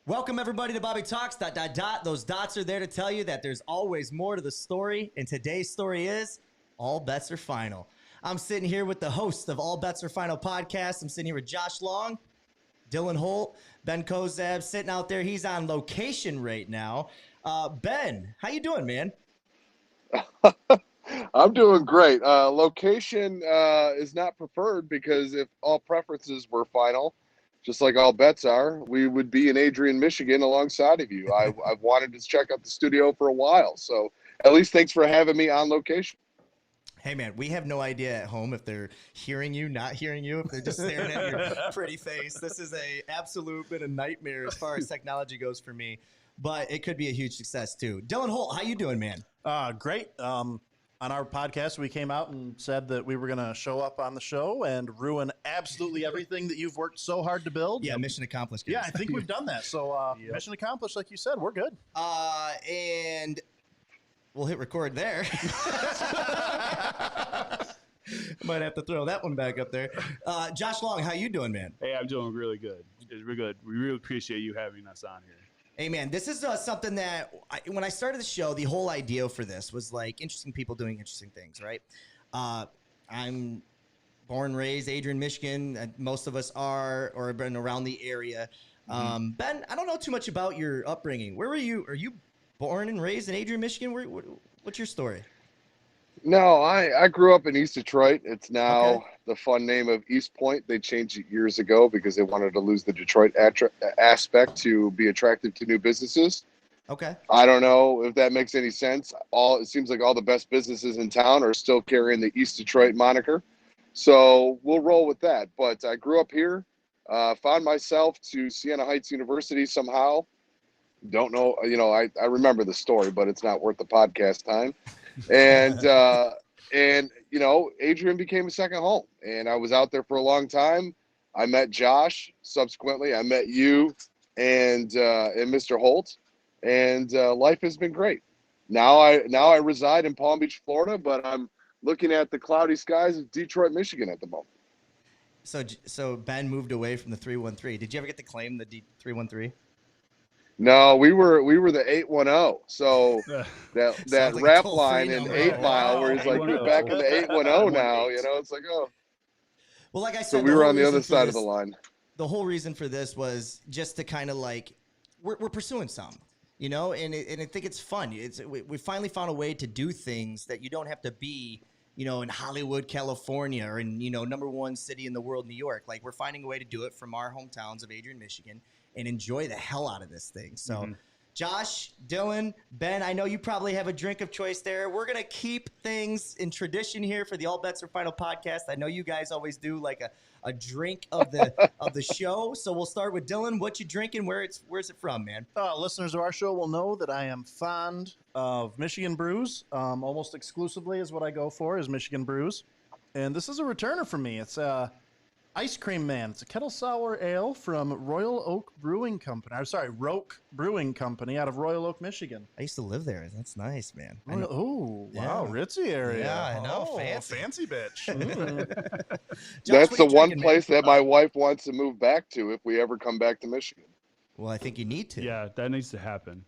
Welcome, everybody, to Bobby Talks, ... Those dots are there to tell you that there's always more to the story, and today's story is All Bets Are Final. I'm sitting here with the host of All Bets Are Final podcast. I'm sitting here with Josh Long, Dylan Holt, Ben Koczab, sitting out there. He's on location right now. Ben, how you doing, man? I'm doing great. Location is not preferred because if all preferences were final, just like all bets are, we would be in Adrian, Michigan alongside of you. I've wanted to check out the studio for a while. So at least thanks for having me on location. Hey, man, we have no idea at home if they're hearing you, not hearing you, if they're just staring at your pretty face. This is a absolute bit of nightmare as far as technology goes for me, but it could be a huge success too. Dylan Holt, how you doing, man? Great. On our podcast, we came out and said that we were going to show up on the show and ruin absolutely everything that you've worked so hard to build. Yeah, mission accomplished, guys. Yeah, I think we've done that. So mission accomplished, like you said, we're good. And we'll hit record there. Might have to throw that one back up there. Josh Long, how you doing, man? Hey, I'm doing really good. We're good. We really appreciate you having us on here. Hey, man, this is something that when I started the show, the whole idea for this was like interesting people doing interesting things, right? I'm born and raised Adrian, Michigan. Most of us are or have been around the area. Ben, I don't know too much about your upbringing. Where were you? Are you born and raised in Adrian, Michigan? What's your story? No, I grew up in East Detroit. It's now the fun name of East Point. They changed it years ago because they wanted to lose the Detroit aspect to be attractive to new businesses. Okay. I don't know if that makes any sense. It seems like all the best businesses in town are still carrying the East Detroit moniker. So we'll roll with that. But I grew up here, found myself to Siena Heights University somehow. Don't know, I remember the story, but it's not worth the podcast time. And Adrian became a second home, and I was out there for a long time. I met Josh. Subsequently, I met you and Mr. Holt, and life has been great. Now I reside in Palm Beach, Florida, but I'm looking at the cloudy skies of Detroit, Michigan at the moment. So Ben moved away from the 313. Did you ever get to claim the 313? No, we were the 810. So that like rap line in 8 Mile where he's like, we're back in the 810 now. It's like, oh. Well, like I said, so we were on the other side of the line. The whole reason for this was just to kind of like we're pursuing some, and I think it's fun. We finally found a way to do things that you don't have to be, in Hollywood, California, or in #1 city in the world, New York. Like we're finding a way to do it from our hometowns of Adrian, Michigan, and enjoy the hell out of this thing. So, Josh, Dylan, Ben, I know you probably have a drink of choice there. We're going to keep things in tradition here for the All Bets Are Final podcast. I know you guys always do like a drink of the show. So we'll start with Dylan. What you drinking? Where's it from, man? Listeners of our show will know that I am fond of Michigan brews. Almost exclusively is what I go for is Michigan brews. And this is a returner for me. It's Ice Cream Man. It's a kettle sour ale from Royal Oak Brewing Company. I'm sorry, Roke Brewing Company out of Royal Oak, Michigan. I used to live there. That's nice, man. Oh, wow, ritzy area. Yeah, I know. Oh, fancy bitch. Josh, That's the one drinking, place man? that my wife wants to move back to if we ever come back to Michigan. Well, I think you need to. Yeah, that needs to happen.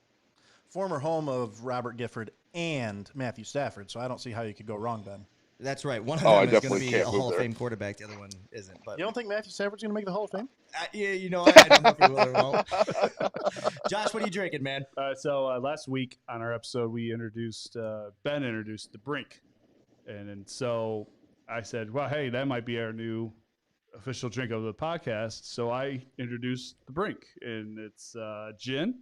Former home of Robert Gifford and Matthew Stafford, so I don't see how you could go wrong, Ben. That's right. One of I them is going to definitely be a can't move Hall of there. Fame quarterback. The other one isn't. But You don't think Matthew Stafford's going to make the Hall of Fame? yeah, I don't know if he will or won't. Josh, what are you drinking, man? So last week on our episode, we Ben introduced the Brink. And so I said, well, hey, that might be our new official drink of the podcast. So I introduced the Brink, and it's gin,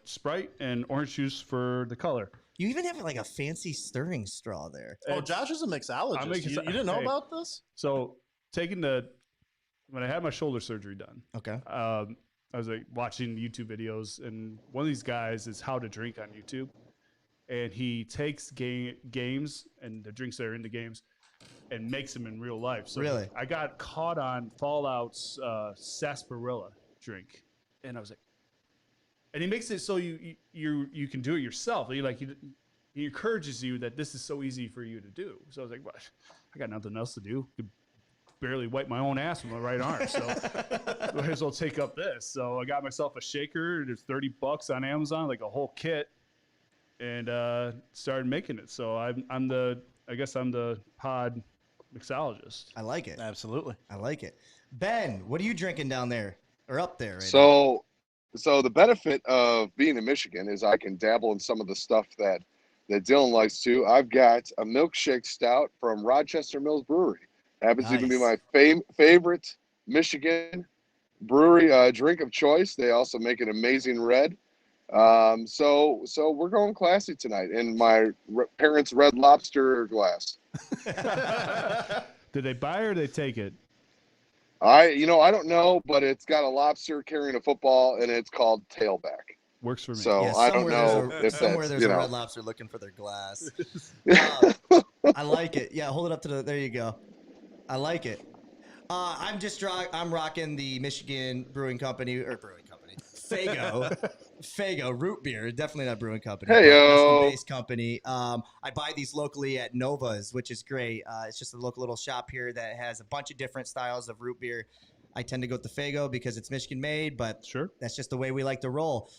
Sprite, and orange juice for the color. You even have like a fancy stirring straw there. Oh, Josh is a mixologist. You didn't know about this? So when I had my shoulder surgery done, Okay. I was like watching YouTube videos, and one of these guys is How to Drink on YouTube, and he takes games and the drinks that are in the games and makes them in real life. So Really? I got caught on Fallout's sarsaparilla drink, and I was like, and he makes it so you can do it yourself. He encourages you that this is so easy for you to do. So I was like, what? I got nothing else to do. barely wipe my own ass with my right arm. So might as well take up this. So I got myself a shaker. There's $30 on Amazon, like a whole kit, and started making it. So I guess I'm the pod mixologist. I like it. Absolutely. I like it. Ben, what are you drinking down there or up there? Right now? So the benefit of being in Michigan is I can dabble in some of the stuff that Dylan likes too. I've got a milkshake stout from Rochester Mills Brewery. Happens to even be my favorite Michigan brewery drink of choice. They also make an amazing red. So we're going classy tonight in my parents' Red Lobster glass. Did they buy or did they take it? I don't know, but it's got a lobster carrying a football, and it's called Tailback. Works for me. So I don't know if somewhere that's, there's a Red Lobster looking for their glass. I like it. Yeah, hold it up to there you go. I like it. I'm rocking the Michigan Brewing Company. Fago root beer, definitely not brewing company. Hey-o. Based company. I buy these locally at Nova's, which is great. It's just a local little shop here that has a bunch of different styles of root beer. I tend to go with the Fago because it's Michigan made, but sure, that's just the way we like to roll.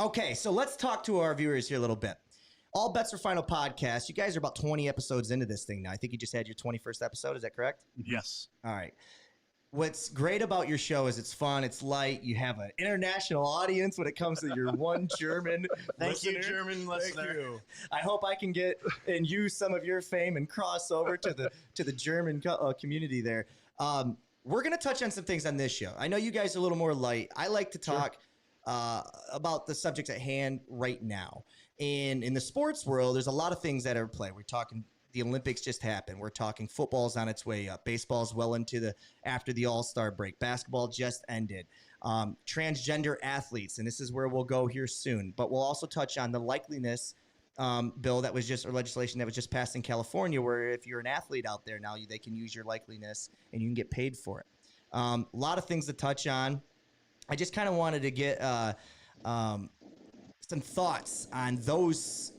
Okay, so let's talk to our viewers here a little bit. All Bets Are Final podcast. You guys are about 20 episodes into this thing now. I think you just had your 21st episode. Is that correct? Yes. All right. What's great about your show is it's fun, it's light. You have an international audience when it comes to your one German Thank you, listener. German listener. Thank you. I hope I can get and use some of your fame and cross over to the German community there. We're going to touch on some things on this show. I know you guys are a little more light. I like to talk about the subjects at hand right now. And in the sports world, there's a lot of things that are at play. We're talking the Olympics just happened. We're talking football's on its way up. Baseball's well into after the All-Star break. Basketball just ended. Transgender athletes, and this is where we'll go here soon. But we'll also touch on the Likeliness bill that was or legislation that was just passed in California, where if you're an athlete out there now, they can use your Likeliness and you can get paid for it. A lot of things to touch on. I just kind of wanted to get some thoughts on those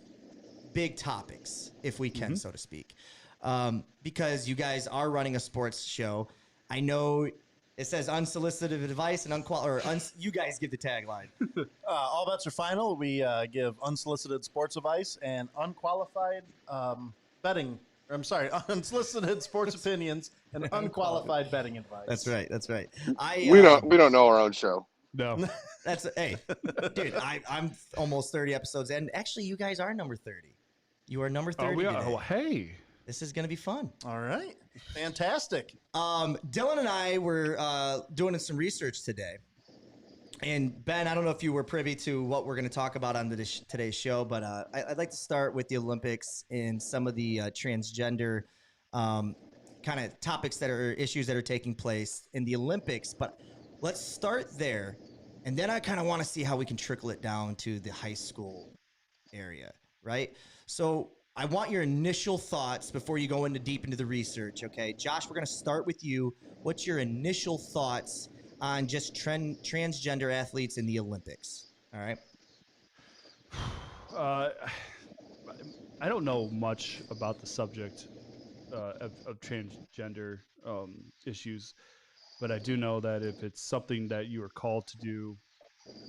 big topics, if we can, so to speak, because you guys are running a sports show. I know it says unsolicited advice and you guys give the tagline. All Bets Are Final. We give unsolicited sports advice and unsolicited sports opinions and unqualified betting advice. That's right. That's right. We don't know our own show. No. Dude, I'm almost 30 episodes in. Actually, you guys are number 30. You are number 30 today. Oh, hey. This is going to be fun. All right. Fantastic. Dylan and I were doing some research today. And Ben, I don't know if you were privy to what we're going to talk about on today's show, but I'd like to start with the Olympics and some of the transgender kind of topics issues that are taking place in the Olympics. But let's start there. And then I kind of want to see how we can trickle it down to the high school area, right? So I want your initial thoughts before you go deep into the research, okay? Josh, we're going to start with you. What's your initial thoughts on just transgender athletes in the Olympics? All right. I don't know much about the subject of transgender issues, but I do know that if it's something that you are called to do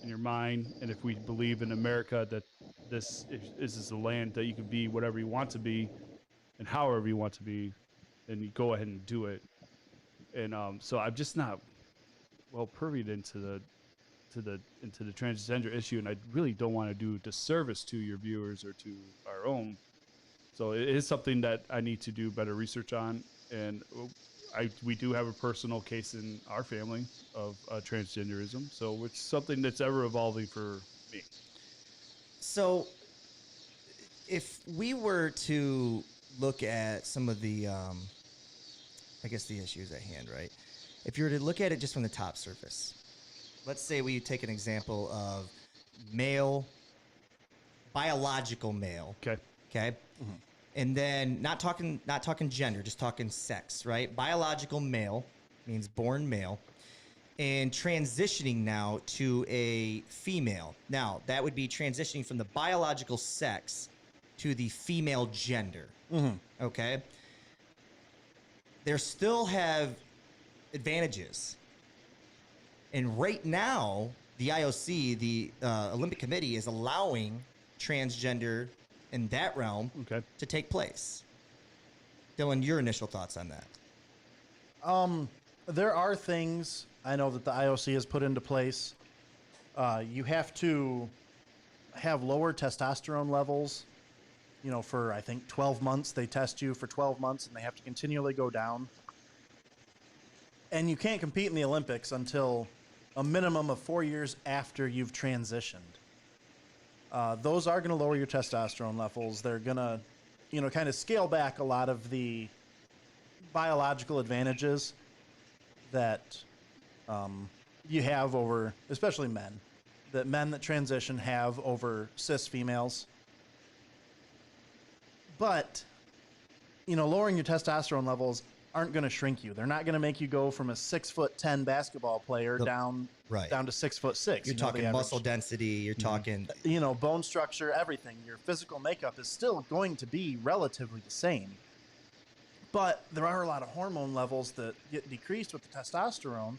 in your mind, and if we believe in America that this is a land that you can be whatever you want to be and however you want to be, then you go ahead and do it. And so I'm just not well privy into the transgender issue, and I really don't want to do a disservice to your viewers or to our own. So it is something that I need to do better research on, and we do have a personal case in our family of transgenderism, so it's something that's ever evolving for me. So if we were to look at some of the, I guess the issues at hand, right? If you were to look at it just from the top surface, let's say we take an example of biological male. Okay. Mm-hmm. And then not talking gender, just talking sex, right? Biological male means born male, and transitioning now to a female. Now, that would be transitioning from the biological sex to the female gender. Mm-hmm. Okay? they still have advantages. And right now, the IOC, the Olympic Committee, is allowing transgender in that realm to take place. Dylan, your initial thoughts on that? There are things I know that the IOC has put into place. You have to have lower testosterone levels, for I think 12 months. They test you for 12 months and they have to continually go down. And you can't compete in the Olympics until a minimum of 4 years after you've transitioned. Those are going to lower your testosterone levels. They're going to, kind of scale back a lot of the biological advantages that you have over, especially men that transition have over cis females. But, lowering your testosterone levels aren't going to shrink you. They're not going to make you go from a 6'10" basketball player down to 6'6". You're talking muscle density. You're talking, bone structure, everything. Your physical makeup is still going to be relatively the same. But there are a lot of hormone levels that get decreased with the testosterone,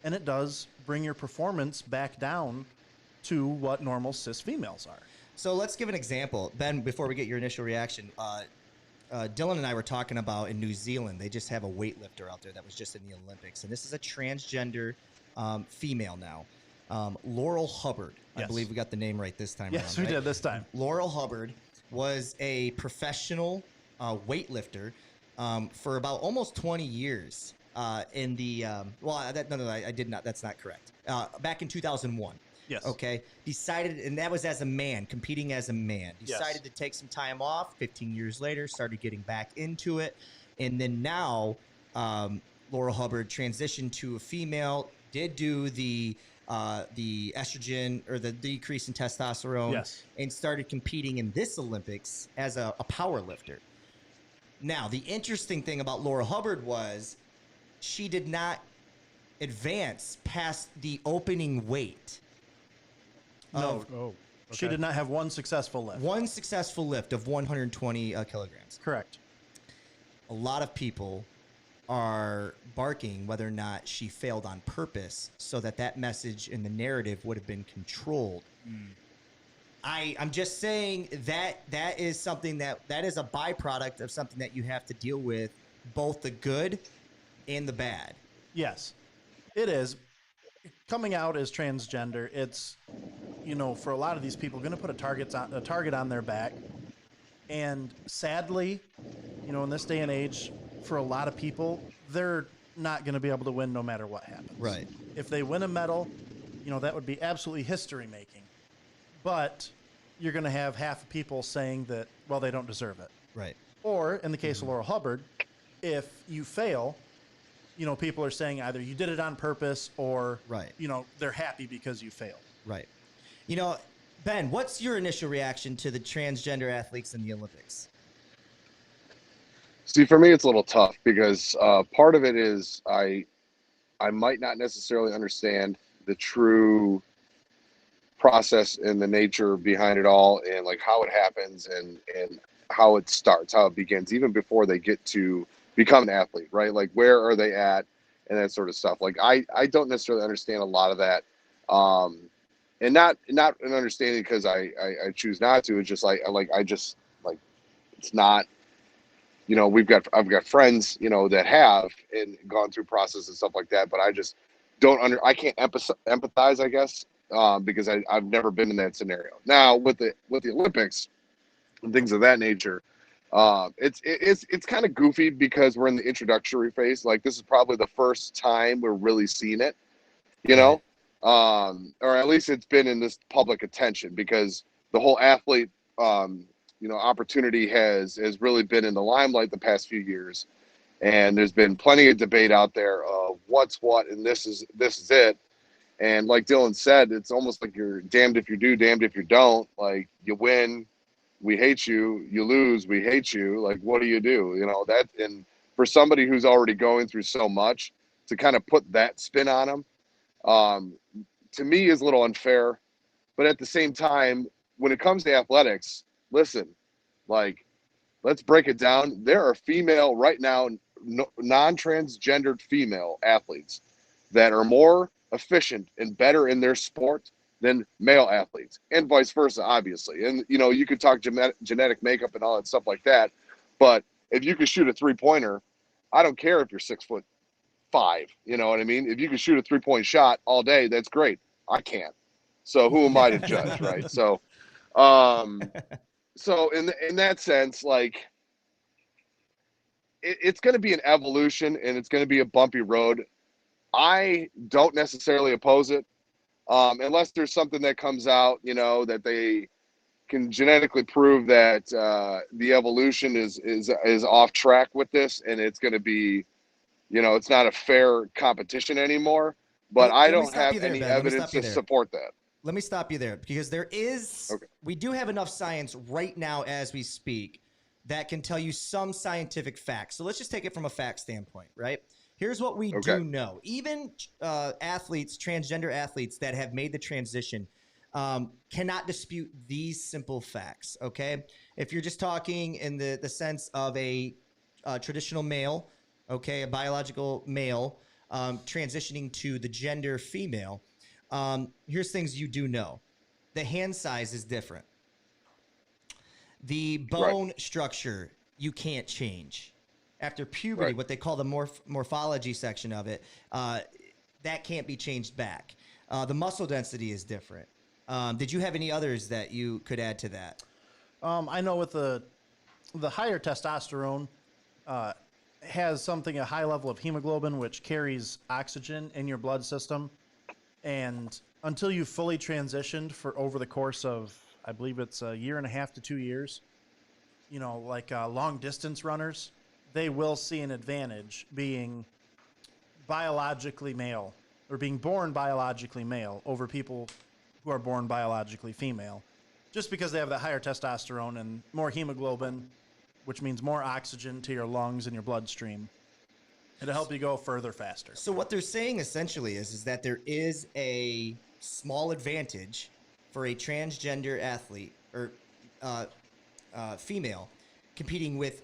and it does bring your performance back down to what normal cis females are. So let's give an example. Ben, before we get your initial reaction, Dylan and I were talking about in New Zealand, they just have a weightlifter out there that was just in the Olympics. And this is a transgender female now. Laurel Hubbard. Yes. I believe we got the name right this time. Yes, around, we did this time. Laurel Hubbard was a professional weightlifter for about almost 20 years in the I did not. That's not correct. Back in 2001. Yes. Okay. Decided, and that was as a man, competing as a man. Decided to take some time off. 15 years later, started getting back into it, and then now, Laurel Hubbard transitioned to a female. Did do the estrogen or the decrease in testosterone, yes, and started competing in this Olympics as a power lifter. Now, the interesting thing about Laurel Hubbard was she did not advance past the opening weight. No, she did not have one successful lift. One successful lift of 120 kilograms. Correct. A lot of people are barking whether or not she failed on purpose so that message in the narrative would have been controlled. I'm just saying that is something that is a byproduct of something that you have to deal with, both the good and the bad. Yes, it is. Coming out as transgender, it's, for a lot of these people, going to put a target on their back. And sadly, in this day and age, for a lot of people, they're not going to be able to win no matter what happens. Right. If they win a medal, that would be absolutely history making. But you're going to have half of people saying that, well, they don't deserve it. Right. Or in the case of Laurel Hubbard, if you fail, people are saying either you did it on purpose or, they're happy because you failed. Right. Ben, what's your initial reaction to the transgender athletes in the Olympics? See, for me, it's a little tough because part of it is I might not necessarily understand the true process and the nature behind it all, and like how it happens and how it starts, how it begins, even before they get to become an athlete, right? Like, where are they at and that sort of stuff. Like, I don't necessarily understand a lot of that. And not an understanding because I choose not to. It's just it's not, I've got friends, that have and gone through process and stuff like that, but I just I can't empathize, I guess, because I've never been in that scenario. Now with the Olympics and things of that nature, it's kind of goofy because we're in the introductory phase. Like, this is probably the first time we're really seeing it, or at least it's been in this public attention, because the whole athlete, opportunity has really been in the limelight the past few years. And there's been plenty of debate out there of what's what, and this is it. And like Dylan said, it's almost like you're damned if you do, damned if you don't. Like, you win, we hate you. You lose, we hate you. Like, what do you do? That, and for somebody who's already going through so much, to kind of put that spin on them, to me, is a little unfair. But at the same time, when it comes to athletics, listen, like, let's break it down. There are female non-transgendered female athletes that are more efficient and better in their sport than male athletes, and vice versa, obviously. And, you know, you could talk genetic makeup and all that stuff like that. But if you could shoot a 3-pointer, I don't care if you're 6'5", you know what I mean? If you can shoot a 3-point shot all day, that's great. I can't. So who am I to judge, right? So, so in that sense, like, it's going to be an evolution and it's going to be a bumpy road. I don't necessarily oppose it, unless there's something that comes out, you know, that they can genetically prove that the evolution is off track with this, and it's going to be, you know, it's not a fair competition anymore. But I don't have any evidence to support that. Let me stop you there, because we do have enough science right now as we speak that can tell you some scientific facts. So let's just take it from a fact standpoint, right? Here's what we do know. Even athletes, transgender athletes that have made the transition cannot dispute these simple facts, okay? If you're just talking in the sense of a traditional male, okay, a biological male transitioning to the gender female, here's things you do know. The hand size is different. The bone structure you can't change. After puberty, what they call the morphology section of it, that can't be changed back. The muscle density is different. Did you have any others that you could add to that? I know with the higher testosterone has a high level of hemoglobin, which carries oxygen in your blood system. And until you fully transitioned for over the course of, I believe it's 1.5 to 2 years, you know, like long distance runners, they will see an advantage being biologically male or being born biologically male over people who are born biologically female, just because they have that higher testosterone and more hemoglobin, which means more oxygen to your lungs and your bloodstream. It'll help you go further faster. So what they're saying essentially is that there is a small advantage for a transgender athlete or female competing with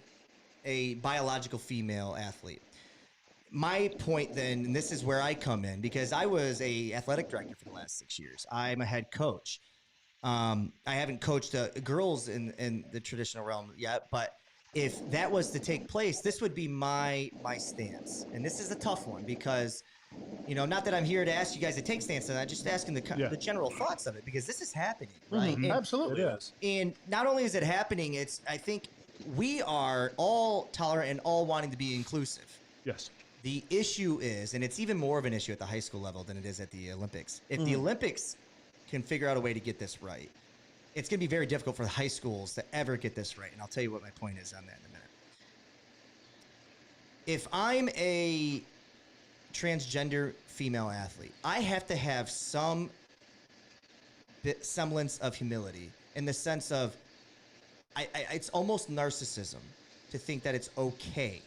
a biological female athlete. My point then, and this is where I come in, because I was a athletic director for the last 6 years. I'm a head coach. I haven't coached girls in the traditional realm yet, but if that was to take place, this would be my stance. And this is a tough one because, you know, not that I'm here to ask you guys to take stance, and I'm just asking the general thoughts of it, because this is happening, right? Mm-hmm. And, absolutely. It is. And not only is it happening, I think we are all tolerant and all wanting to be inclusive. Yes. The issue is, and it's even more of an issue at the high school level than it is at the Olympics. If the Olympics can figure out a way to get this right, it's going to be very difficult for the high schools to ever get this right. And I'll tell you what my point is on that in a minute. If I'm a transgender female athlete, I have to have some semblance of humility in the sense of it's almost narcissism to think that it's okay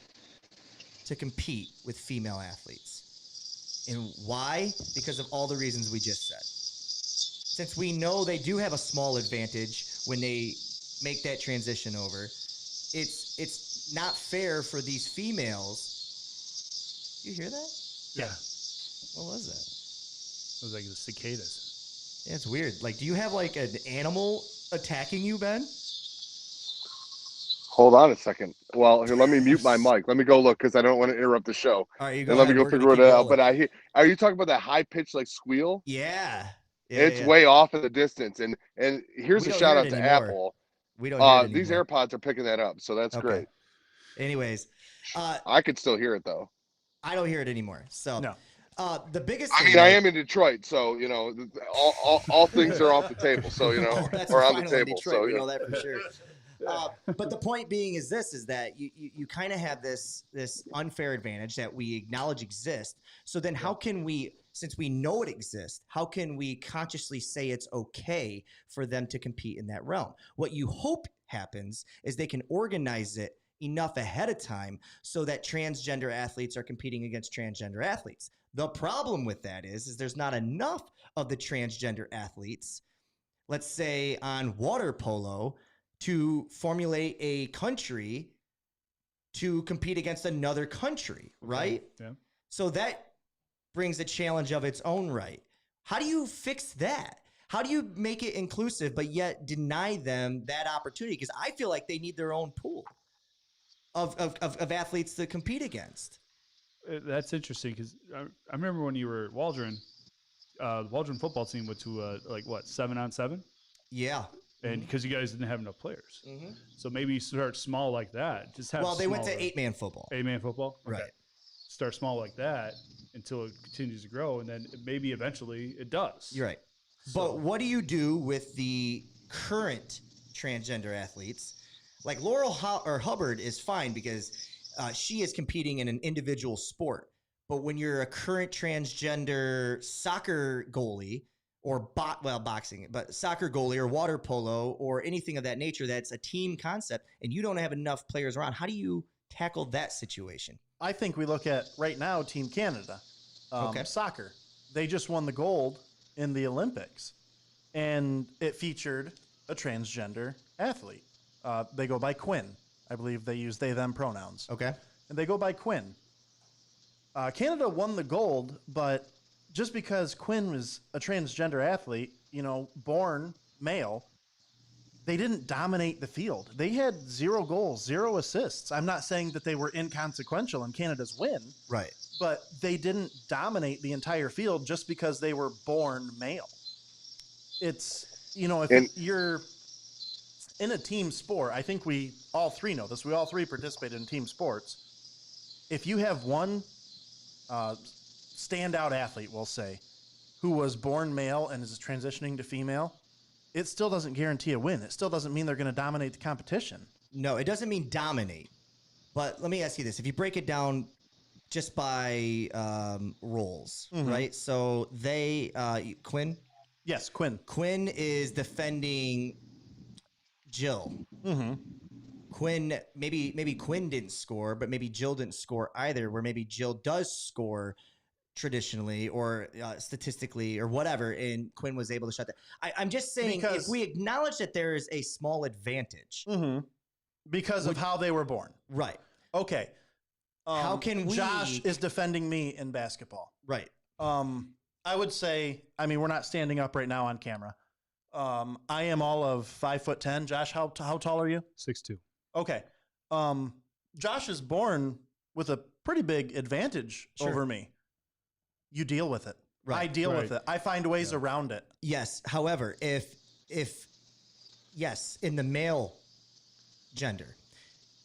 to compete with female athletes. And why? Because of all the reasons we just said. Since we know they do have a small advantage when they make that transition over, it's not fair for these females. You hear that? Yeah. What was that? It was like the cicadas. Yeah, it's weird. Like, do you have like an animal attacking you, Ben? Hold on a second. Well, here, let me mute my mic. Let me go look, because I don't want to interrupt the show. All right, you go and let ahead. me go We're figure gonna it keep out. But rolling. are you talking about that high pitched like squeal? Yeah. It's way off in the distance. And here's We a don't shout hear out it to anymore. Apple. We don't hear it These anymore. AirPods are picking that up, so that's great. Anyways, I could still hear it though. I don't hear it anymore. So No. the biggest I thing, mean, I am in Detroit, so you know, all things are off the table. So you know, all bets or are on the final in table. Detroit. So We you know that for sure. But the point being is that you kind of have this unfair advantage that we acknowledge exists. So then how can we, since we know it exists, how can we consciously say it's okay for them to compete in that realm? What you hope happens is they can organize it enough ahead of time so that transgender athletes are competing against transgender athletes. The problem with that is there's not enough of the transgender athletes, let's say on water polo, to formulate a country to compete against another country, right? Yeah. So that brings a challenge of its own right. How do you fix that? How do you make it inclusive, but yet deny them that opportunity? Because I feel like they need their own pool of athletes to compete against. That's interesting because I remember when you were at Waldron, the Waldron football team went to 7-on-7? Yeah. And because you guys didn't have enough players. Mm-hmm. So maybe you start small like that. Just have They went to smaller- 8-man football. 8-man football? Okay. Right. Start small like that until it continues to grow, and then maybe eventually it does. You're right. So- But what do you do with the current transgender athletes? Like Laurel Hubbard is fine because she is competing in an individual sport. But when you're a current transgender soccer goalie or boxing, but soccer goalie or water polo or anything of that nature, that's a team concept, and you don't have enough players around, how do you tackle that situation? I think we look at right now Team Canada, soccer. They just won the gold in the Olympics, and it featured a transgender athlete. They go by Quinn. I believe they use they, them pronouns. Okay. And they go by Quinn. Canada won the gold, but just because Quinn was a transgender athlete, born male, they didn't dominate the field. They had 0 goals, 0 assists. I'm not saying that they were inconsequential in Canada's win. Right. But they didn't dominate the entire field just because they were born male. It's, if you're in a team sport, I think we all three know this. We all three participated in team sports. If you have one standout athlete, we'll say, who was born male and is transitioning to female, it still doesn't guarantee a win. It still doesn't mean they're going to dominate the competition. No, it doesn't mean dominate. But let me ask you this. If you break it down just by roles, right? So Quinn? Yes, Quinn. Quinn is defending Jill. Mm-hmm. Quinn, maybe Quinn didn't score, but maybe Jill didn't score either, where maybe Jill does score traditionally or statistically or whatever, and Quinn was able to shut that. I'm just saying, if we acknowledge that there is a small advantage. Mm-hmm. Because of how they were born. Right. Okay. How can we... Josh is defending me in basketball. Right. I would say, we're not standing up right now on camera. I am all of 5'10". Josh, how tall are you? 6'2". Okay. Josh is born with a pretty big advantage over me. You deal with it. Right. I deal with it. I find ways around it. Yes. However, if in the male gender,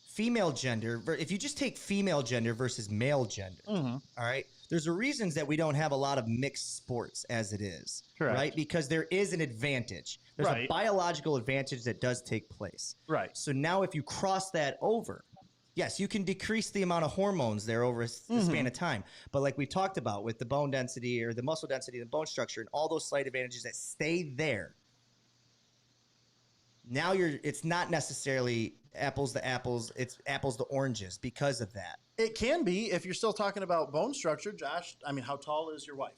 female gender, if you just take female gender versus male gender, all right, there's a reasons that we don't have a lot of mixed sports as it is. Correct. Right? Because there is an advantage. There's a biological advantage that does take place. Right. So now if you cross that over, yes, you can decrease the amount of hormones there over a span of time. But like we talked about with the bone density or the muscle density, the bone structure, and all those slight advantages that stay there, now it's not necessarily apples to apples, it's apples to oranges because of that. It can be if you're still talking about bone structure. Josh, how tall is your wife?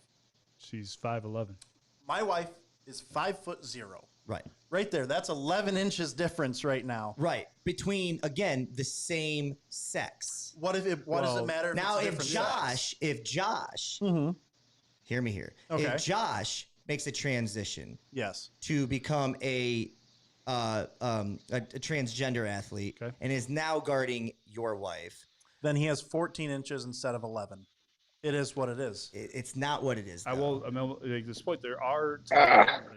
She's 5'11". My wife is 5'0". Right. Right there. That's 11 inches difference right now. Right. Between, again, the same sex. What does it matter if now, it's a if different sex? Josh, hear me here. Okay. If Josh makes a transition Yes. to become a transgender athlete and is now guarding your wife, then he has 14 inches instead of 11. It is what it is. it's not what it is. I though. will make this point. There are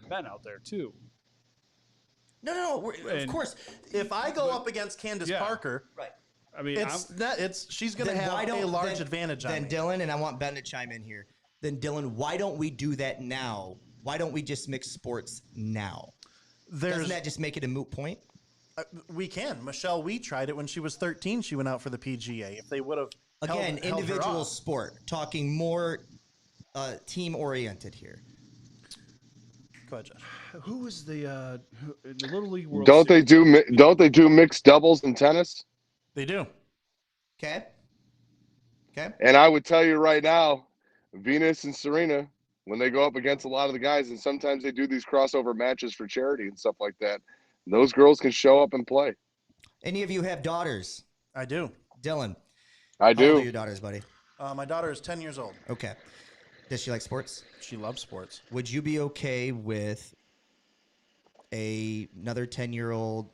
men out there too. No. Of course. If I go up against Candace Parker, Right. she's going to have a large advantage on me. Then Dylan, and I want Ben to chime in here. Then Dylan, why don't we do that now? Why don't we just mix sports now? Doesn't that just make it a moot point? We can. Michelle Wee tried it when she was 13. She went out for the PGA. If they would have held individual her off. sport, talking more team oriented here. Go ahead, Josh. Who was the Little League World Don't Series? Don't they do mixed doubles in tennis? They do. Okay. And I would tell you right now, Venus and Serena, when they go up against a lot of the guys, and sometimes they do these crossover matches for charity and stuff like that, those girls can show up and play. Any of you have daughters? I do. Dylan, I how old are do. your daughters, buddy? My daughter is 10 years old. Okay. Does she like sports? She loves sports. Would you be okay with another 10-year-old,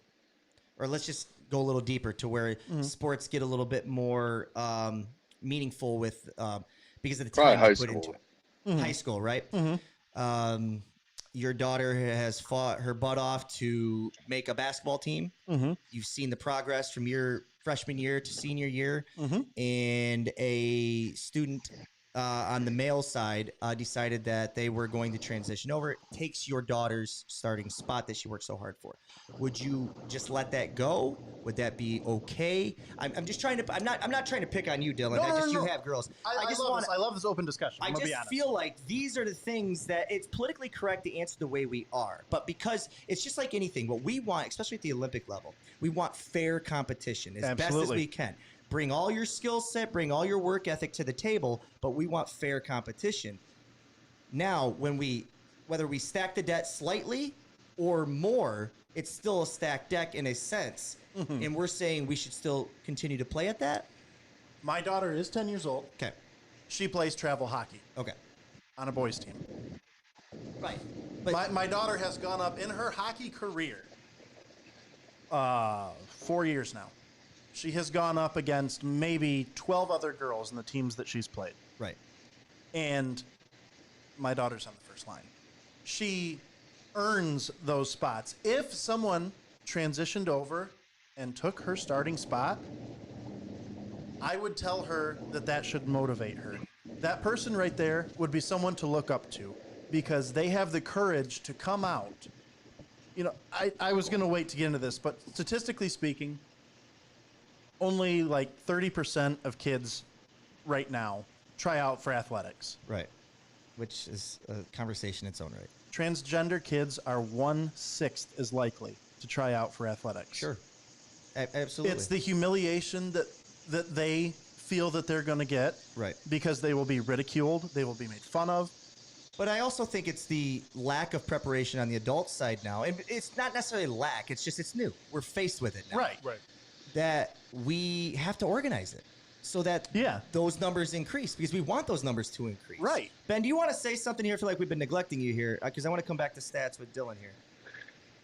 or let's just go a little deeper to where sports get a little bit more meaningful with because of the Probably time high you put school. into it. High school, right? Your daughter has fought her butt off to make a basketball team. You've seen the progress from your freshman year to senior year, and a student on the male side decided that they were going to transition over. It takes your daughter's starting spot that she worked so hard for. Would you just let that go? Would that be okay? I'm just trying to. I'm not trying to pick on you, Dylan. You have girls. I love this open discussion. I I'm gonna be just honest. feel like these are the things that it's politically correct to answer the way we are. But because it's just like anything, what we want, especially at the Olympic level, we want fair competition as best as we can. Bring all your skill set, bring all your work ethic to the table, but we want fair competition. Now, whether we stack the deck slightly or more, it's still a stacked deck in a sense. And we're saying we should still continue to play at that? My daughter is 10 years old. Okay. She plays travel hockey Okay. on a boys' team. Right. But My daughter has gone up in her hockey career 4 years now. She has gone up against maybe 12 other girls in the teams that she's played. right. And my daughter's on the first line. She earns those spots. If someone transitioned over and took her starting spot, I would tell her that should motivate her. That person right there would be someone to look up to because they have the courage to come out. You know, I was going to wait to get into this, but statistically speaking, only like 30% of kids right now try out for athletics. Right. Which is a conversation in its own right. Transgender kids are 1/6 as likely to try out for athletics. Sure. Absolutely. It's the humiliation that they feel that they're going to get. Right. Because they will be ridiculed. They will be made fun of. But I also think it's the lack of preparation on the adult side now. And it's not necessarily lack. It's just it's new. We're faced with it now. Right. That we have to organize it so that those numbers increase because we want those numbers to increase. Right. Ben, do you want to say something here? I feel like we've been neglecting you here because I want to come back to stats with Dylan here.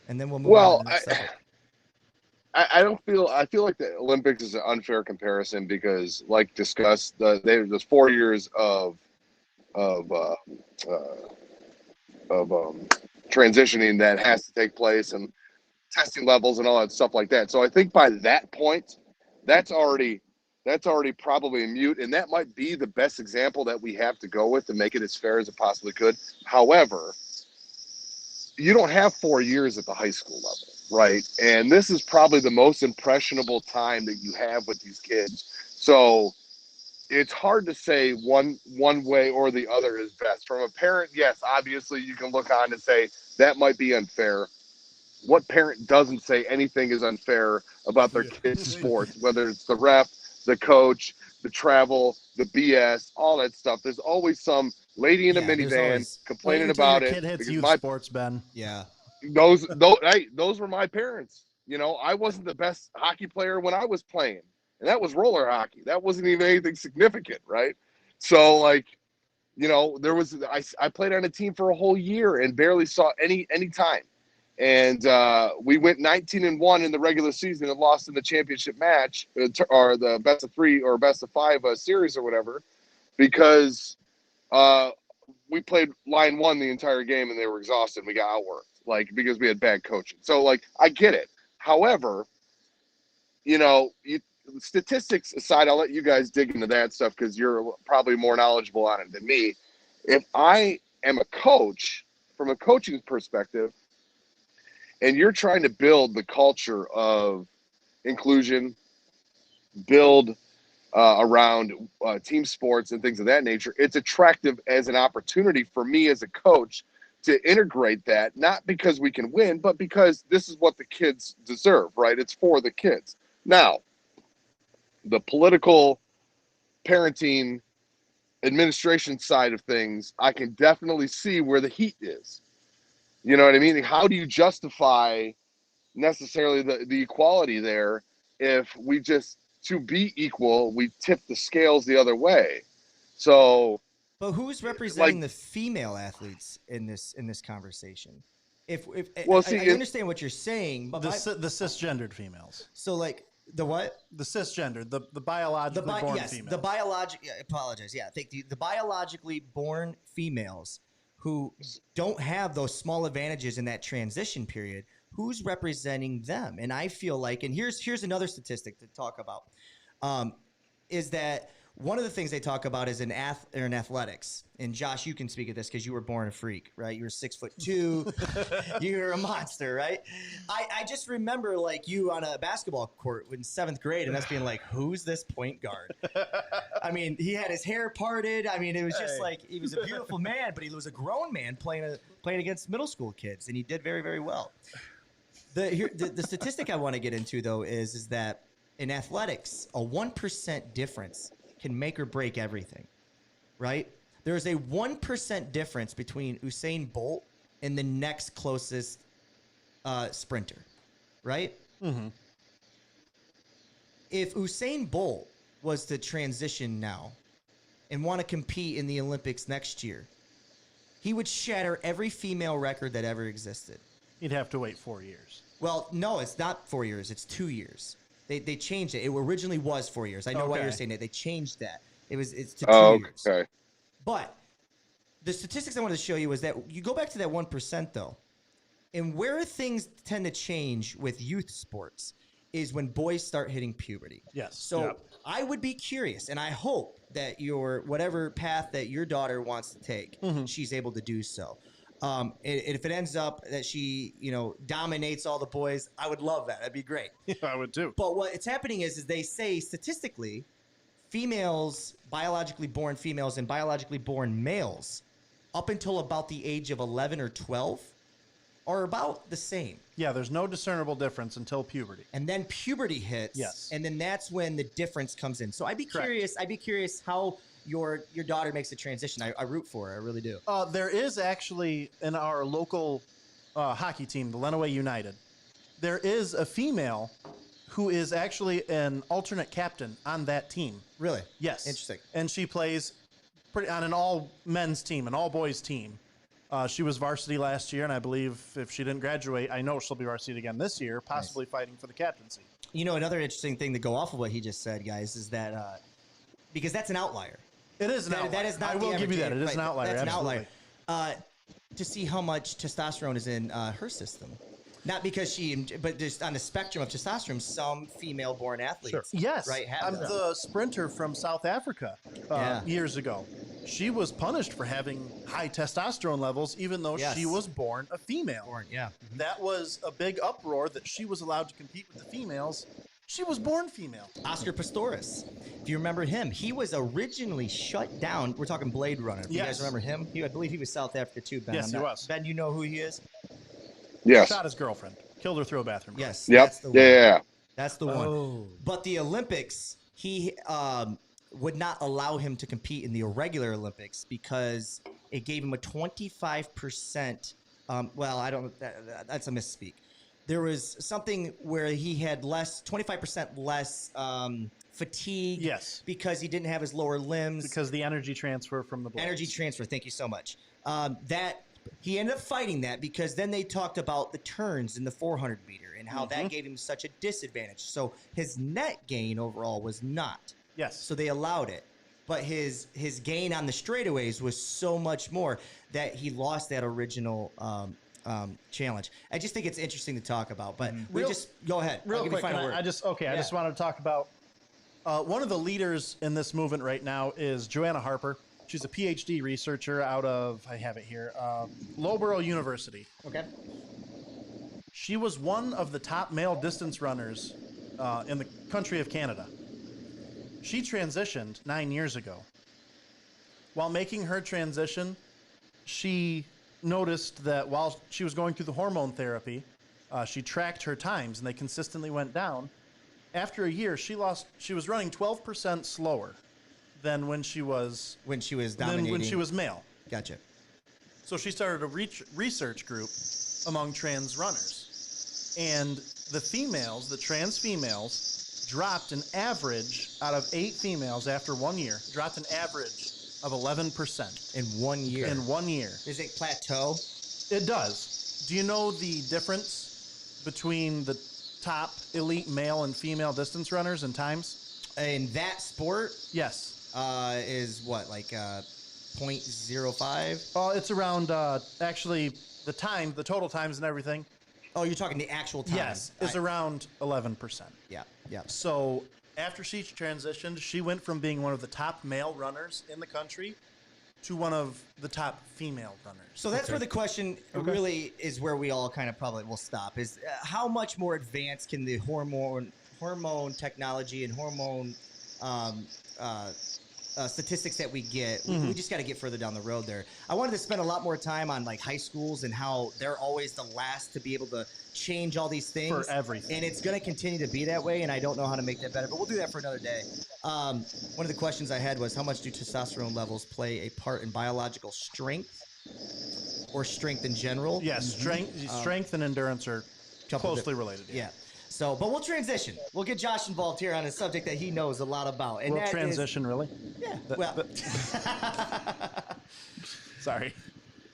And then we'll move on to the next subject. I feel like the Olympics is an unfair comparison because, like discussed, there's 4 years of transitioning that has to take place and testing levels and all that stuff like that. So I think by that point, that's already probably a mute, and that might be the best example that we have to go with to make it as fair as it possibly could. However, you don't have 4 years at the high school level, right? And this is probably the most impressionable time that you have with these kids. So it's hard to say one way or the other is best. From a parent, yes, obviously you can look on and say that might be unfair. What parent doesn't say anything is unfair about their kids' sports, whether it's the ref, the coach, the travel, the BS, all that stuff. There's always some lady in a minivan complaining about it. Kid hits because youth my sports, Ben. Yeah. those were my parents. You know, I wasn't the best hockey player when I was playing, and that was roller hockey. That wasn't even anything significant, right? So, like, you know, I played on a team for a whole year and barely saw any time. And we went 19-1 in the regular season and lost in the championship match, or the best of 3 or best of 5 series or whatever, because we played line 1 the entire game and they were exhausted. We got outworked, like, because we had bad coaching. So, like, I get it. However, you know, statistics aside, I'll let you guys dig into that stuff because you're probably more knowledgeable on it than me. If I am a coach, from a coaching perspective, and you're trying to build the culture of inclusion, build around team sports and things of that nature, it's attractive as an opportunity for me as a coach to integrate that, not because we can win, but because this is what the kids deserve, right? It's for the kids. Now, the political, parenting, administration side of things, I can definitely see where the heat is. You know what I mean? How do you justify necessarily the equality there if we just to be equal, we tip the scales the other way. So, but who's representing the female athletes in this conversation? If well, I understand what you're saying, but the cisgendered females. So like the what? The cisgender, the biologically born females. The biologic. I apologize. Yeah, I think the biologically born females who don't have those small advantages in that transition period. Who's representing them? And I feel like, and here's another statistic to talk about, is that one of the things they talk about is in athletics. And Josh, you can speak of this because you were born a freak, right? You were 6'2". You're a monster, right? I just remember like you on a basketball court in 7th grade, and us being like, "Who's this point guard?" I mean, he had his hair parted. I mean, it was just like he was a beautiful man, but he was a grown man playing against middle school kids, and he did very, very well. The statistic I want to get into though is that in athletics, a 1% difference can make or break everything, right? There is a 1% difference between Usain Bolt and the next closest sprinter, right? Mm-hmm. If Usain Bolt was to transition now and want to compete in the Olympics next year, he would shatter every female record that ever existed. He'd have to wait 4 years. Well, no, it's not 4 years. It's 2 years. They changed it. It originally was 4 years. I know why you're saying that. They changed that. It's to 2 years. Okay. But the statistics I wanted to show you is that you go back to that 1% though, and where things tend to change with youth sports is when boys start hitting puberty. Yes. So I would be curious, and I hope that whatever path that your daughter wants to take, she's able to do so. And if it ends up that she, dominates all the boys, I would love that. That'd be great. Yeah, I would too. But what's happening is they say statistically, females, biologically born females and biologically born males, up until about the age of 11 or 12, are about the same. Yeah, there's no discernible difference until puberty. And then puberty hits. Yes. And then that's when the difference comes in. So I'd be curious. I'd be curious how your daughter makes the transition. I root for her. I really do. There is actually in our local hockey team, the Lenawee United, there is a female who is actually an alternate captain on that team. Really? Yes. Interesting. And she plays on an all-men's team, an all-boys team. She was varsity last year, and I believe if she didn't graduate, I know she'll be varsity again this year, possibly fighting for the captaincy. Another interesting thing to go off of what he just said, guys, is that because that's an outlier. It is an outlier. That is not. I will give you that. It is an outlier. That's absolutely. an outlier. To see how much testosterone is in her system. Not because but just on the spectrum of testosterone, some female-born athletes, yes, right, have I'm that. the sprinter from South Africa years ago. She was punished for having high testosterone levels, even though she was born a female. That was a big uproar that she was allowed to compete with the females. She was born female. Oscar Pistorius, if you remember him, he was originally shut down. We're talking Blade Runner. If you guys remember him, I believe he was South Africa too, Ben. Yes, he was. Ben, you know who he is? Yes. Shot his girlfriend. Killed her through a bathroom. Yes. Yep. That's the one. Yeah. That's the one. But the Olympics, he would not allow him to compete in the irregular Olympics because it gave him a 25%. That's a misspeak. There was something where he had 25% less fatigue. Yes. Because he didn't have his lower limbs. Because the energy transfer from the blades. Energy transfer. Thank you so much. He ended up fighting that because then they talked about the turns in the 400 meter and how that gave him such a disadvantage. So his net gain overall was not. Yes. So they allowed it. But his gain on the straightaways was so much more that he lost that original challenge. I just think it's interesting to talk about. But go ahead. Real quick, I just wanted to talk about one of the leaders in this movement right now is Joanna Harper. She's a PhD researcher out of, I have it here, Loughborough University. Okay. She was one of the top male distance runners in the country of Canada. She transitioned 9 years ago. While making her transition, she noticed that while she was going through the hormone therapy, she tracked her times and they consistently went down. After a year, she was running 12% slower than when she was dominating. when she was male. Gotcha. So she started a research group among trans runners. And the trans females, dropped an average out of 8 females after 1 year, dropped an average of 11%. In 1 year. In 1 year. Does it plateau? It does. Do you know the difference between the top elite male and female distance runners in times? In that sport? Yes. Is what, like 0.05? Oh, it's around, actually, the total times and everything. Oh, you're talking the actual time. Yes, it's around 11%. Yeah. So after she transitioned, she went from being one of the top male runners in the country to one of the top female runners. So that's where the question really is, where we all kind of probably will stop, is how much more advanced can the hormone technology and hormone statistics that we get, we just got to get further down the road there. I wanted to spend a lot more time on like high schools and how they're always the last to be able to change all these things. For everything. And it's going to continue to be that way, and I don't know how to make that better, but we'll do that for another day. One of the questions I had was, how much do testosterone levels play a part in biological strength or strength in general? Yes, strength and endurance are closely related. Yeah. So, but we'll transition. We'll get Josh involved here on a subject that he knows a lot about. And we'll transition, really? Yeah. Sorry.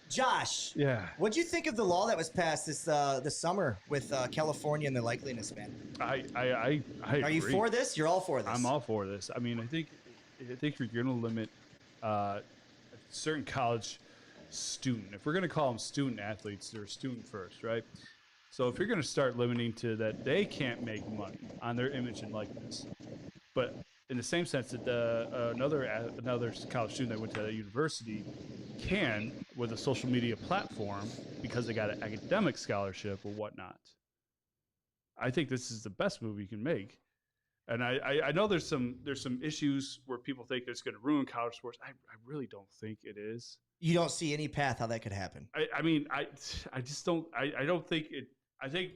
Josh. Yeah. What'd you think of the law that was passed this summer with California and the Likeliness ban? I Are you agree. for this? You're all for this. I'm all for this. I mean, I think if you're going to limit a certain college student, if we're going to call them student athletes, they're a student first, right? So if you're going to start limiting to that, they can't make money on their image and likeness. But in the same sense that another college student that went to a university can, with a social media platform, because they got an academic scholarship or whatnot. I think this is the best move you can make. And I know there's some issues where people think it's going to ruin college sports. I really don't think it is. You don't see any path how that could happen. I mean, I just don't. I don't think it. I think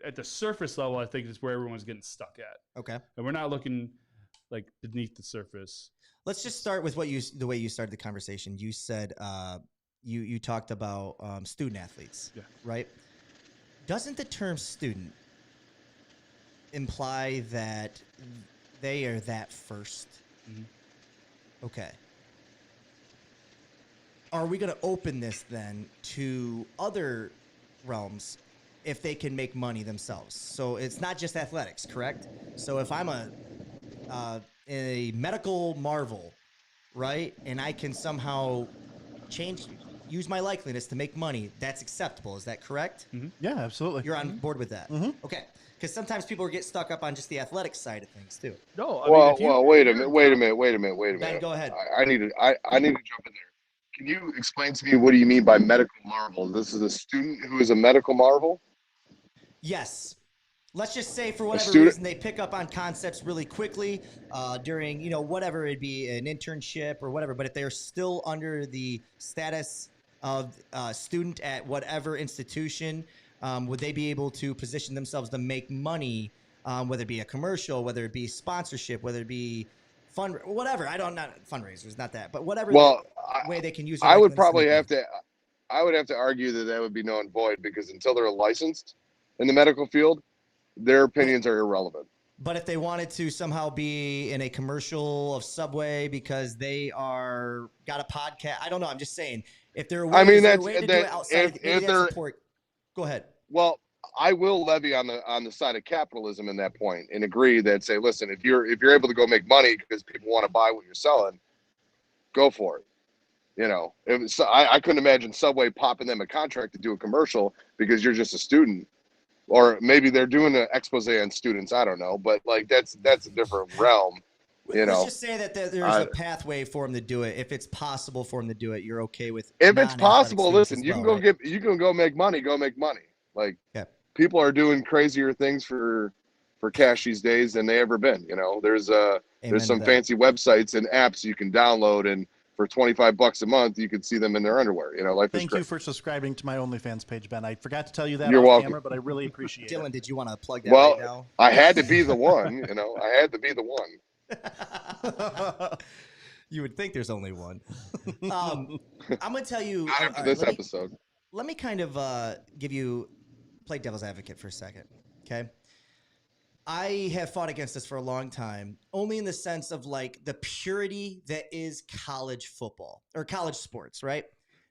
at the surface level, I think is where everyone's getting stuck at. Okay. And we're not looking like beneath the surface. Let's just start with the way you started the conversation. You said you talked about student athletes, right? Doesn't the term student imply that they are that first? Mm-hmm. Okay. Are we going to open this then to other realms if they can make money themselves? So it's not just athletics, correct? So if I'm a medical marvel, right, and I can somehow use my likeliness to make money, that's acceptable. Is that correct? Mm-hmm. Yeah, absolutely. You're on board with that? Mm-hmm. Okay. Because sometimes people get stuck up on just the athletic side of things too. No. Wait a minute. Ben, go ahead. I need to jump in there. Can you explain to me, what do you mean by medical marvel? This is a student who is a medical marvel? Yes. Let's just say for whatever reason they pick up on concepts really quickly during, whatever it'd be, an internship or whatever. But if they're still under the status of student at whatever institution, would they be able to position themselves to make money, whether it be a commercial, whether it be sponsorship, whether it be whatever. Not fundraisers, not that, but whatever way they can use it. I would have to argue that would be null and void, because until they're licensed in the medical field, their opinions are irrelevant. But if they wanted to somehow be in a commercial of Subway because they got a podcast, I don't know. I'm just saying, if they're to do it outside of support. Go ahead. Well, I will levy on the side of capitalism in that point and agree that, say, listen, if you're able to go make money because people want to buy what you're selling, go for it. I couldn't imagine Subway popping them a contract to do a commercial because you're just a student, or maybe they're doing an expose on students. I don't know, but like that's a different realm. Let's just say that there's a pathway for them to do it. If it's possible for them to do it, you're okay with. If it's possible, listen, you can go make money. Go make money. Like, people are doing crazier things for cash these days than they ever been. There's some fancy websites and apps you can download, and for $25 a month, you can see them in their underwear. Life is great. Thank you for subscribing to my OnlyFans page, Ben. I forgot to tell you that You're off welcome. camera, but I really appreciate it. Dylan, did you want to plug that right now? I had to be the one. I had to be the one. You would think there's only one. I'm going to tell you. Not after this episode. Let me kind of play devil's advocate for a second, okay? I have fought against this for a long time, only in the sense of like the purity that is college football or college sports, right?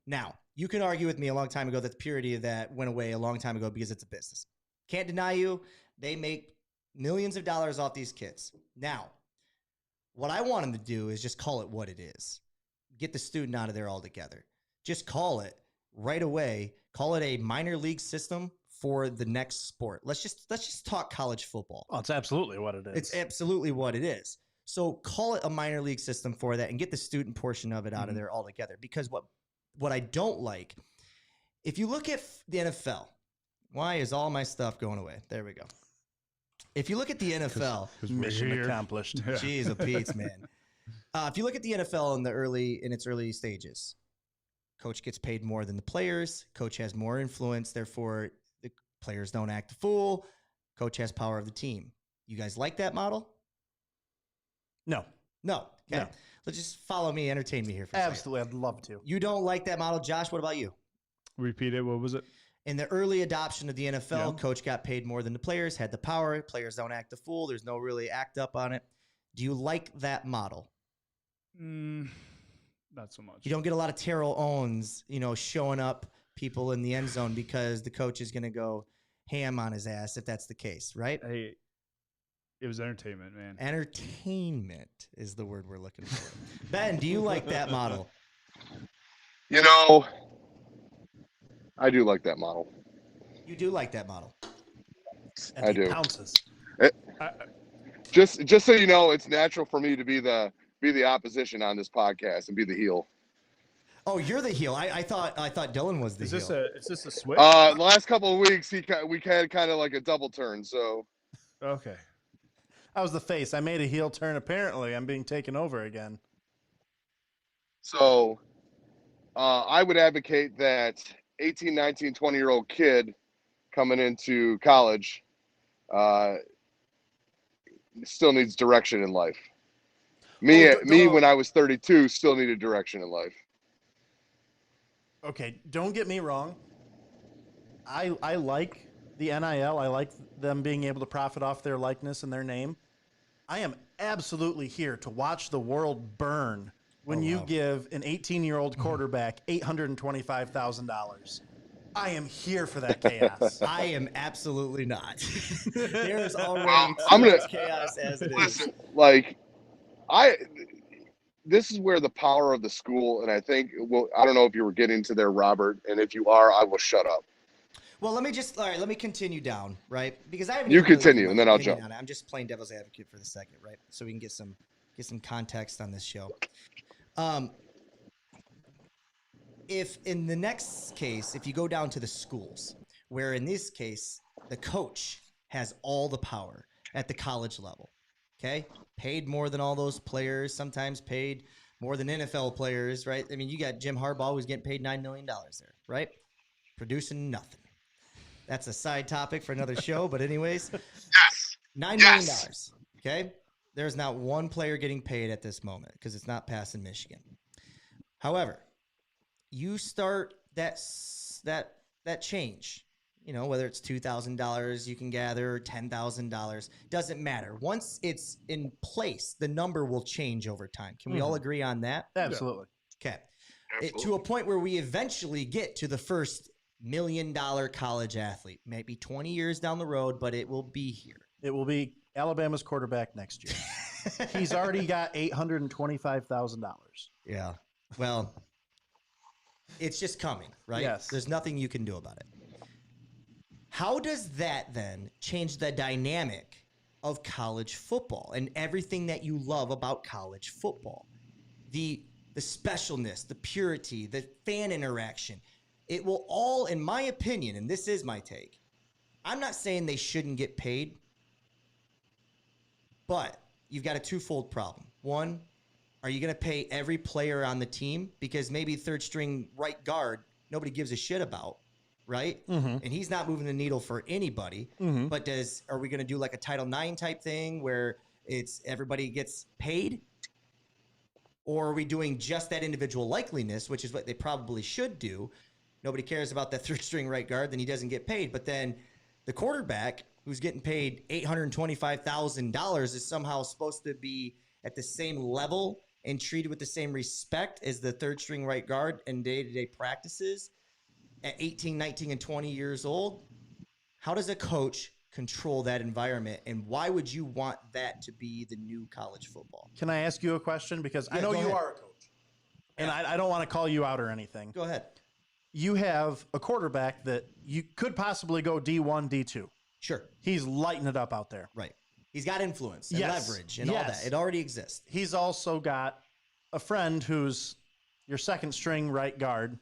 Now, you can argue with me a long time ago that the purity of that went away a long time ago because it's a business. Can't deny you, they make millions of dollars off these kids. Now, what I want them to do is just call it what it is. Get the student out of there altogether. Just call it right away. Call it a minor league system for the next sport. Let's just talk college football. Oh, it's absolutely what it is. It's absolutely what it is. So call it a minor league system for that and get the student portion of it out of there altogether. Because what I don't like, if you look at the NFL, why is all my stuff going away? There we go. If you look at the NFL, mission accomplished. Jeez, Pete's man. If you look at the NFL in its early stages, coach gets paid more than the players. Coach has more influence. Therefore, the players don't act a fool. Coach has power of the team. You guys like that model? No. Okay. No. Let's just follow me, entertain me here for a Absolutely. I'd love to. second. You don't like that model. Josh, what about you? Repeat it. What was it? In the early adoption of the NFL, coach got paid more than the players, had the power. Players don't act a fool. There's no really act up on it. Do you like that model? Not so much. You don't get a lot of Terrell Owens, showing up people in the end zone because the coach is going to go ham on his ass if that's the case, right? Hey, it was entertainment, man. Entertainment is the word we're looking for. Ben, do you like that model? I do like that model. You do like that model. And I he do. Pounces. Just so you know, it's natural for me to be the opposition on this podcast and be the heel. Oh, you're the heel. I thought Dylan was the heel. Is this a switch? The last couple of weeks, we had kind of like a double turn. So Okay. I was the face. I made a heel turn. Apparently, I'm being taken over again. So I would advocate that 18, 19, 20-year-old kid coming into college still needs direction in life. Me, when I was 32, still needed direction in life. Okay, don't get me wrong. I like the NIL. I like them being able to profit off their likeness and their name. I am absolutely here to watch the world burn when you give an 18-year-old quarterback $825,000. I am here for that chaos. I am absolutely not. There's already too much chaos as it is. This is where the power of the school, and I think, I don't know if you were getting to there, Robert, and if you are, I will shut up. Well, let me continue down, right? Because I haven't. You even continue, really and then I'll jump. I'm just playing devil's advocate for the second, right? So we can get some context on this show. If in the next case, if you go down to the schools, where in this case the coach has all the power at the college level, okay, paid more than all those players, sometimes paid more than NFL players, right? I mean, you got Jim Harbaugh who's getting paid $9 million there, right? Producing nothing. That's a side topic for another show, but anyways, Yes. $9 million. Okay, there's not one player getting paid at this moment because it's not passed in Michigan. However, you start that change, whether it's $2,000 you can gather or $10,000, doesn't matter. Once it's in place, the number will change over time. Can we all agree on that? Absolutely. Okay. To a point where we eventually get to the first $1 million college athlete, maybe 20 years down the road, but it will be here. It will be Alabama's quarterback next year. He's already got $825,000. Yeah. Well, it's just coming, right? Yes. There's nothing you can do about it. How does that then change the dynamic of college football and everything that you love about college football? The specialness, the purity, the fan interaction. It will all, in my opinion, and this is my take, I'm not saying they shouldn't get paid, but you've got a twofold problem. One, are you going to pay every player on the team? Because maybe third string right guard, nobody gives a shit about, right? And he's not moving the needle for anybody. But are we going to do like a Title IX type thing where it's everybody gets paid? Or are we doing just that individual likeliness, which is what they probably should do? Nobody cares about that third string right guard, then he doesn't get paid. But then the quarterback, who's getting paid $825,000 is somehow supposed to be at the same level and treated with the same respect as the third string right guard in day-to-day practices at 18, 19, and 20 years old. How does a coach control that environment, and why would you want that to be the new college football? Can I ask you a question? Because I know go you ahead. are a coach, and I don't want to call you out or anything. Go ahead. You have a quarterback that you could possibly go D1, D2. Sure. He's lighting it up out there. Right. He's got influence and Yes. leverage and all Yes. that. It already exists. He's also got a friend who's your second string right guard,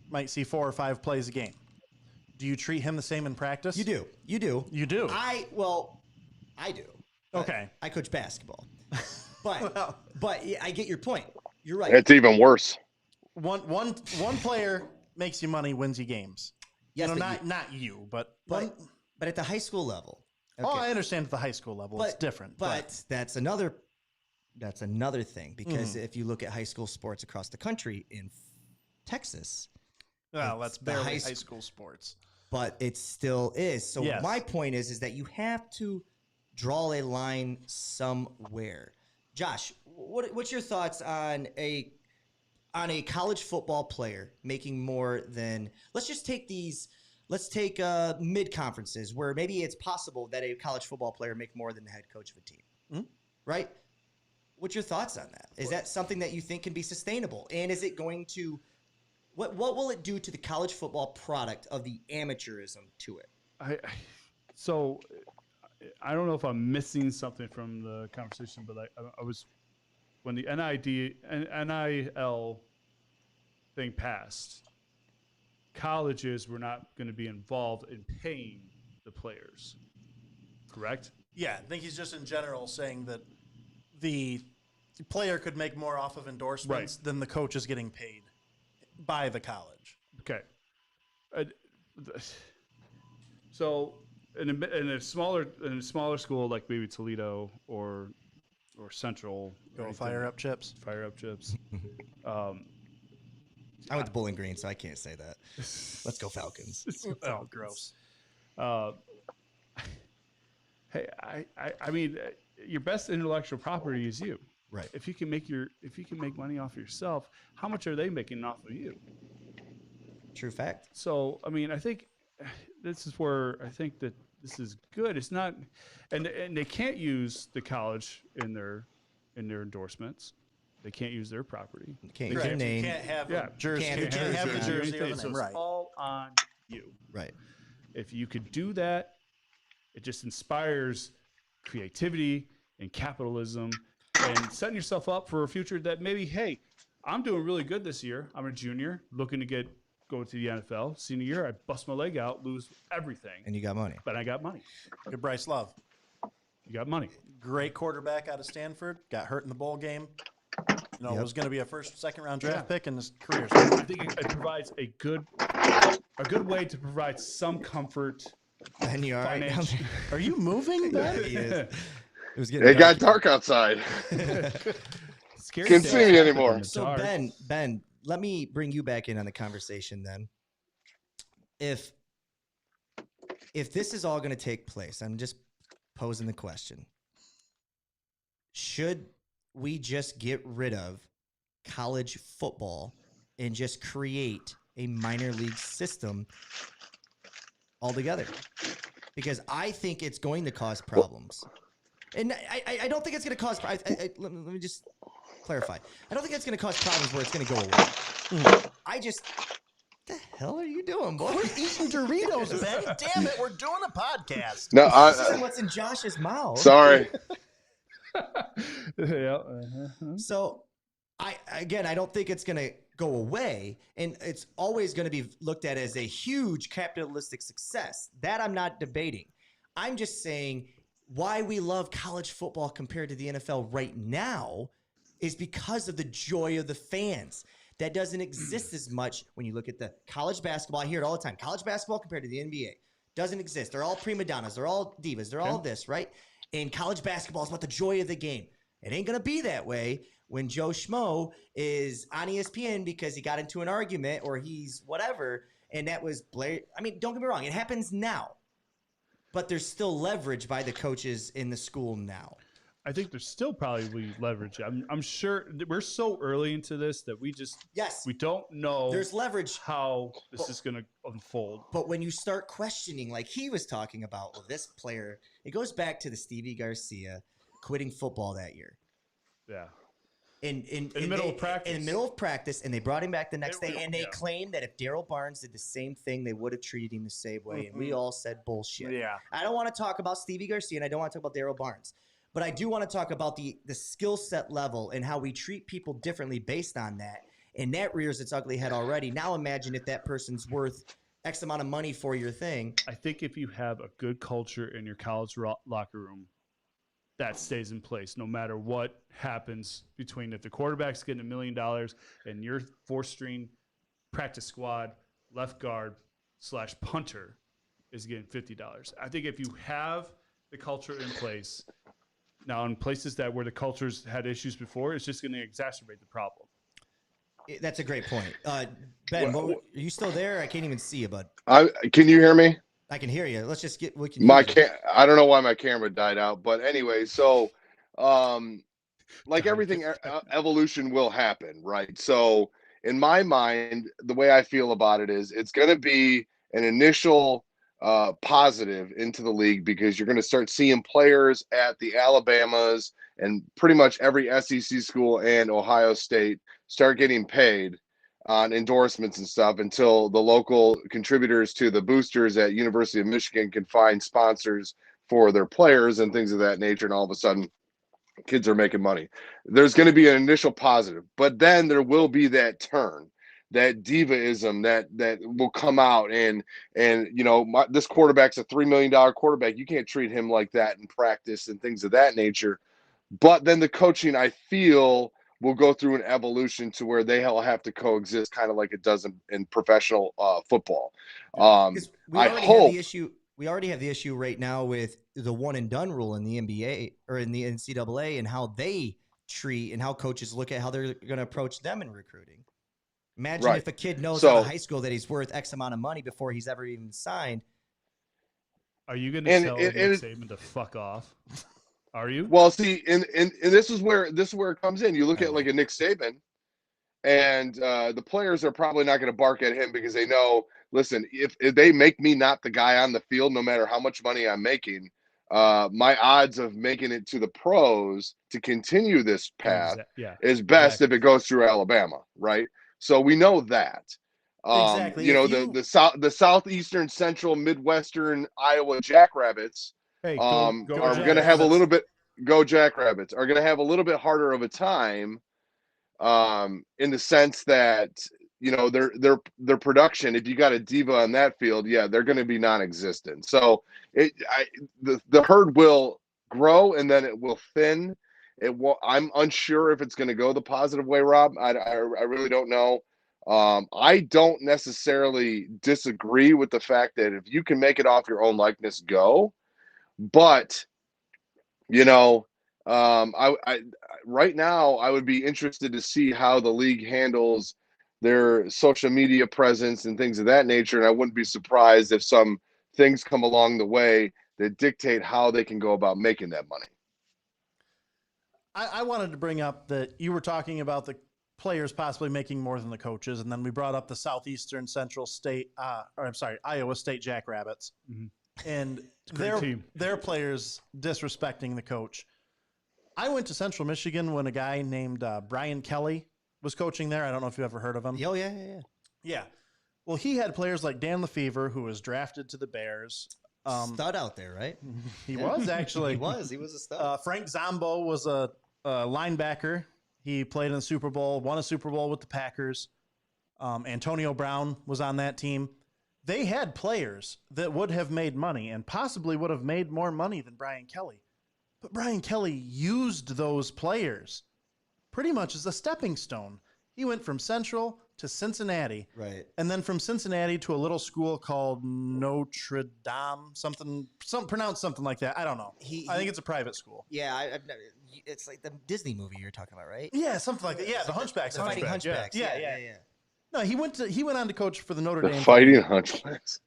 might see 4 or 5 plays a game. Do you treat him the same in practice? You do. You do. You do. I do. But Okay. I coach basketball. But yeah, I get your point. You're right. It's even worse. One player makes you money, wins you games. Yes, you know, but not you, but but at the high school level. Oh, okay. I understand at the high school level. It's different. But that's another thing, because if you look at high school sports across the country in Texas, well, that's the barely high high school sports. but it still is. So Yes. my point is that you have to draw a line somewhere. Josh, what's your thoughts on a college football player making more than, let's take mid conferences where maybe it's possible that a college football player make more than the head coach of a team, right? What's your thoughts on that? Is that something that you think can be sustainable? And is it going to, what will it do to the college football product of the amateurism to it? So I don't know if I'm missing something from the conversation, but I was, when the NIL thing passed, colleges were not going to be involved in paying the players, correct? Yeah, I think he's just in general saying that the player could make more off of endorsements than the coach is getting paid by the college. Okay. So in a smaller school like maybe Toledo or Central, Go fire up chips. Fire up chips. I went to Bowling Green, so I can't say that. Let's go Falcons. Oh, gross. Hey, I mean, your best intellectual property is you. Right. If you can make money off of yourself, how much are they making off of you? True fact. So, I mean, I think this is where I think that this is good. It's not, and they can't use the college in their endorsements. They can't use their property. You can't They use your can't- name. You can't have Yeah. a jersey. Can't You can't have the jersey. jersey of the So name. it's Right. all on you. Right. If you could do that, it just inspires creativity and capitalism and setting yourself up for a future that maybe, hey, I'm doing really good this year. I'm a junior looking to go to the NFL. Senior year, I bust my leg out, lose everything, And you got money. but I got money. Good Bryce Love. You got money. Great quarterback out of Stanford. Got hurt in the bowl game. Yep. Was going to be a second round draft pick in his career. I think it provides a good way to provide some comfort. And you all right down Financial. there? Are you moving, Yeah, Ben? he is. It was getting It got dark outside. Scary Can't things see me happen anymore. in the So dark. Ben, let me bring you back in on the conversation then. If this is all going to take place, I'm just posing the question. Should we just get rid of college football and just create a minor league system altogether? Because I think it's going to cause problems. And I don't think it's going to cause. Let me just clarify. I don't think it's going to cause problems where it's going to go away. I just. What the hell are you doing, boy? Quit eating Doritos, Ben. Damn it, we're doing a podcast. No, This isn't what's in Josh's mouth. sorry. Yeah. So, I don't think it's going to go away, and it's always going to be looked at as a huge capitalistic success. That I'm not debating. I'm just saying why we love college football compared to the NFL right now is because of the joy of the fans. That doesn't exist as much when you look at the college basketball. I hear it all the time. College basketball compared to the NBA doesn't exist. They're all prima donnas. They're all divas. They're all this, right? And college basketball is about the joy of the game. It ain't going to be that way when Joe Schmo is on ESPN because he got into an argument or he's whatever, and that was Blair. I mean, don't get me wrong. It happens now. But there's still leverage by the coaches in the school now. I think there's still probably leverage. I'm sure we're so early into this that we don't know. There's leverage how this is going to unfold. But when you start questioning, like he was talking about, well, this player, it goes back to the Stevie Garcia quitting football that year. Yeah. In the middle of practice. In the middle of practice, and they brought him back the next day, and they claimed that if Daryl Barnes did the same thing, they would have treated him the same way. And we all said bullshit. Yeah. I don't want to talk about Stevie Garcia, and I don't want to talk about Daryl Barnes. But I do want to talk about the skill set level and how we treat people differently based on that. And that rears its ugly head already. Now imagine if that person's worth X amount of money for your thing. I think if you have a good culture in your college locker room, that stays in place no matter what happens between if the quarterback's getting $1 million and your 4-string practice squad left guard / punter is getting $50. I think if you have the culture in place, now, in places where the cultures had issues before, it's just going to exacerbate the problem. That's a great point. Ben, are you still there? I can't even see you, bud. Can you hear me? I can hear you. Let's just get. I don't know why my camera died out, but anyway, so like everything, evolution will happen, right? So in my mind, the way I feel about it is it's going to be an initial positive into the league because you're going to start seeing players at the Alabamas and pretty much every SEC school and Ohio State start getting paid on endorsements and stuff until the local contributors to the boosters at University of Michigan can find sponsors for their players and things of that nature. And all of a sudden kids are making money. There's going to be an initial positive, but then there will be that turn, that divaism that will come out and this quarterback's a $3 million quarterback. You can't treat him like that in practice and things of that nature. But then the coaching, I feel, will go through an evolution to where they'll have to coexist kind of like it does in professional football. We already have the issue right now with the one and done rule in the NBA or in the NCAA and how they treat and how coaches look at how they're going to approach them in recruiting. Imagine if a kid knows out of high school that he's worth X amount of money before he's ever even signed. Are you going to tell Nick Saban to fuck off? Are you? Well, see, and this is where it comes in. You look at like a Nick Saban, and the players are probably not going to bark at him because they know, listen, if they make me not the guy on the field, no matter how much money I'm making, my odds of making it to the pros to continue this path is best if it goes through Alabama, right? So we know that. Exactly. The southeastern, central, midwestern Iowa Jackrabbits are going to have a little bit. Go Jackrabbits are going to have a little bit harder of a time, in the sense that their production. If you got a diva on that field, they're going to be non-existent. So the herd will grow and then it will thin. I'm unsure if it's going to go the positive way, Rob. I really don't know. I don't necessarily disagree with the fact that if you can make it off your own likeness, go. But right now I would be interested to see how the league handles their social media presence and things of that nature. And I wouldn't be surprised if some things come along the way that dictate how they can go about making that money. I wanted to bring up that you were talking about the players possibly making more than the coaches, and then we brought up the Southeastern Central State, Iowa State Jackrabbits, and their players disrespecting the coach. I went to Central Michigan when a guy named Brian Kelly was coaching there. I don't know if you ever heard of him. Oh, yeah. Yeah. Well, he had players like Dan Lefevre, who was drafted to the Bears. Stud out there, right? He was actually. He was a stud. Frank Zombo was a linebacker. He played in the Super Bowl, won a Super Bowl with the Packers. Antonio Brown was on that team. They had players that would have made money and possibly would have made more money than Brian Kelly. But Brian Kelly used those players pretty much as a stepping stone. He went from Central to Cincinnati. Right. And then from Cincinnati to a little school called Notre Dame, pronounced something like that. I don't know. I think it's a private school. Yeah, it's like the Disney movie you're talking about, right? Yeah, something like that. Yeah, the Hunchbacks. Fighting Hunchbacks. Yeah. No, he went on to coach for the Notre Dame. Fighting Hunchbacks.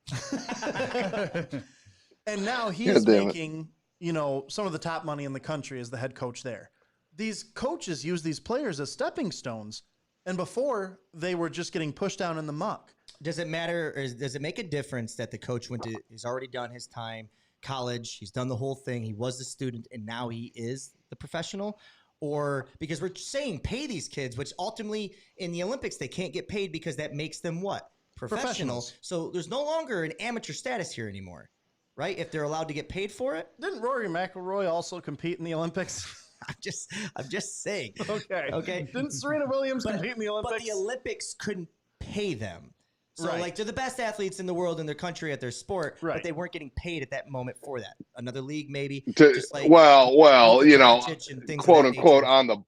And now he God is damn it. making, some of the top money in the country as the head coach there. These coaches use these players as stepping stones. And before, they were just getting pushed down in the muck. Does it matter, or does it make a difference that the coach he's already done his time, college, he's done the whole thing, he was the student, and now he is the professional? Or because we're saying pay these kids, which ultimately in the Olympics they can't get paid because that makes them what? Professionals. So there's no longer an amateur status here anymore, right? If they're allowed to get paid for it. Didn't Rory McIlroy also compete in the Olympics? I'm just saying. Okay. Didn't Serena Williams compete in the Olympics? But the Olympics couldn't pay them. So, Right. they're the best athletes in the world in their country at their sport, Right. but they weren't getting paid at that moment for that. Another league, maybe. To, just like well, Luka you know, Doncic and things of quote that unquote nature.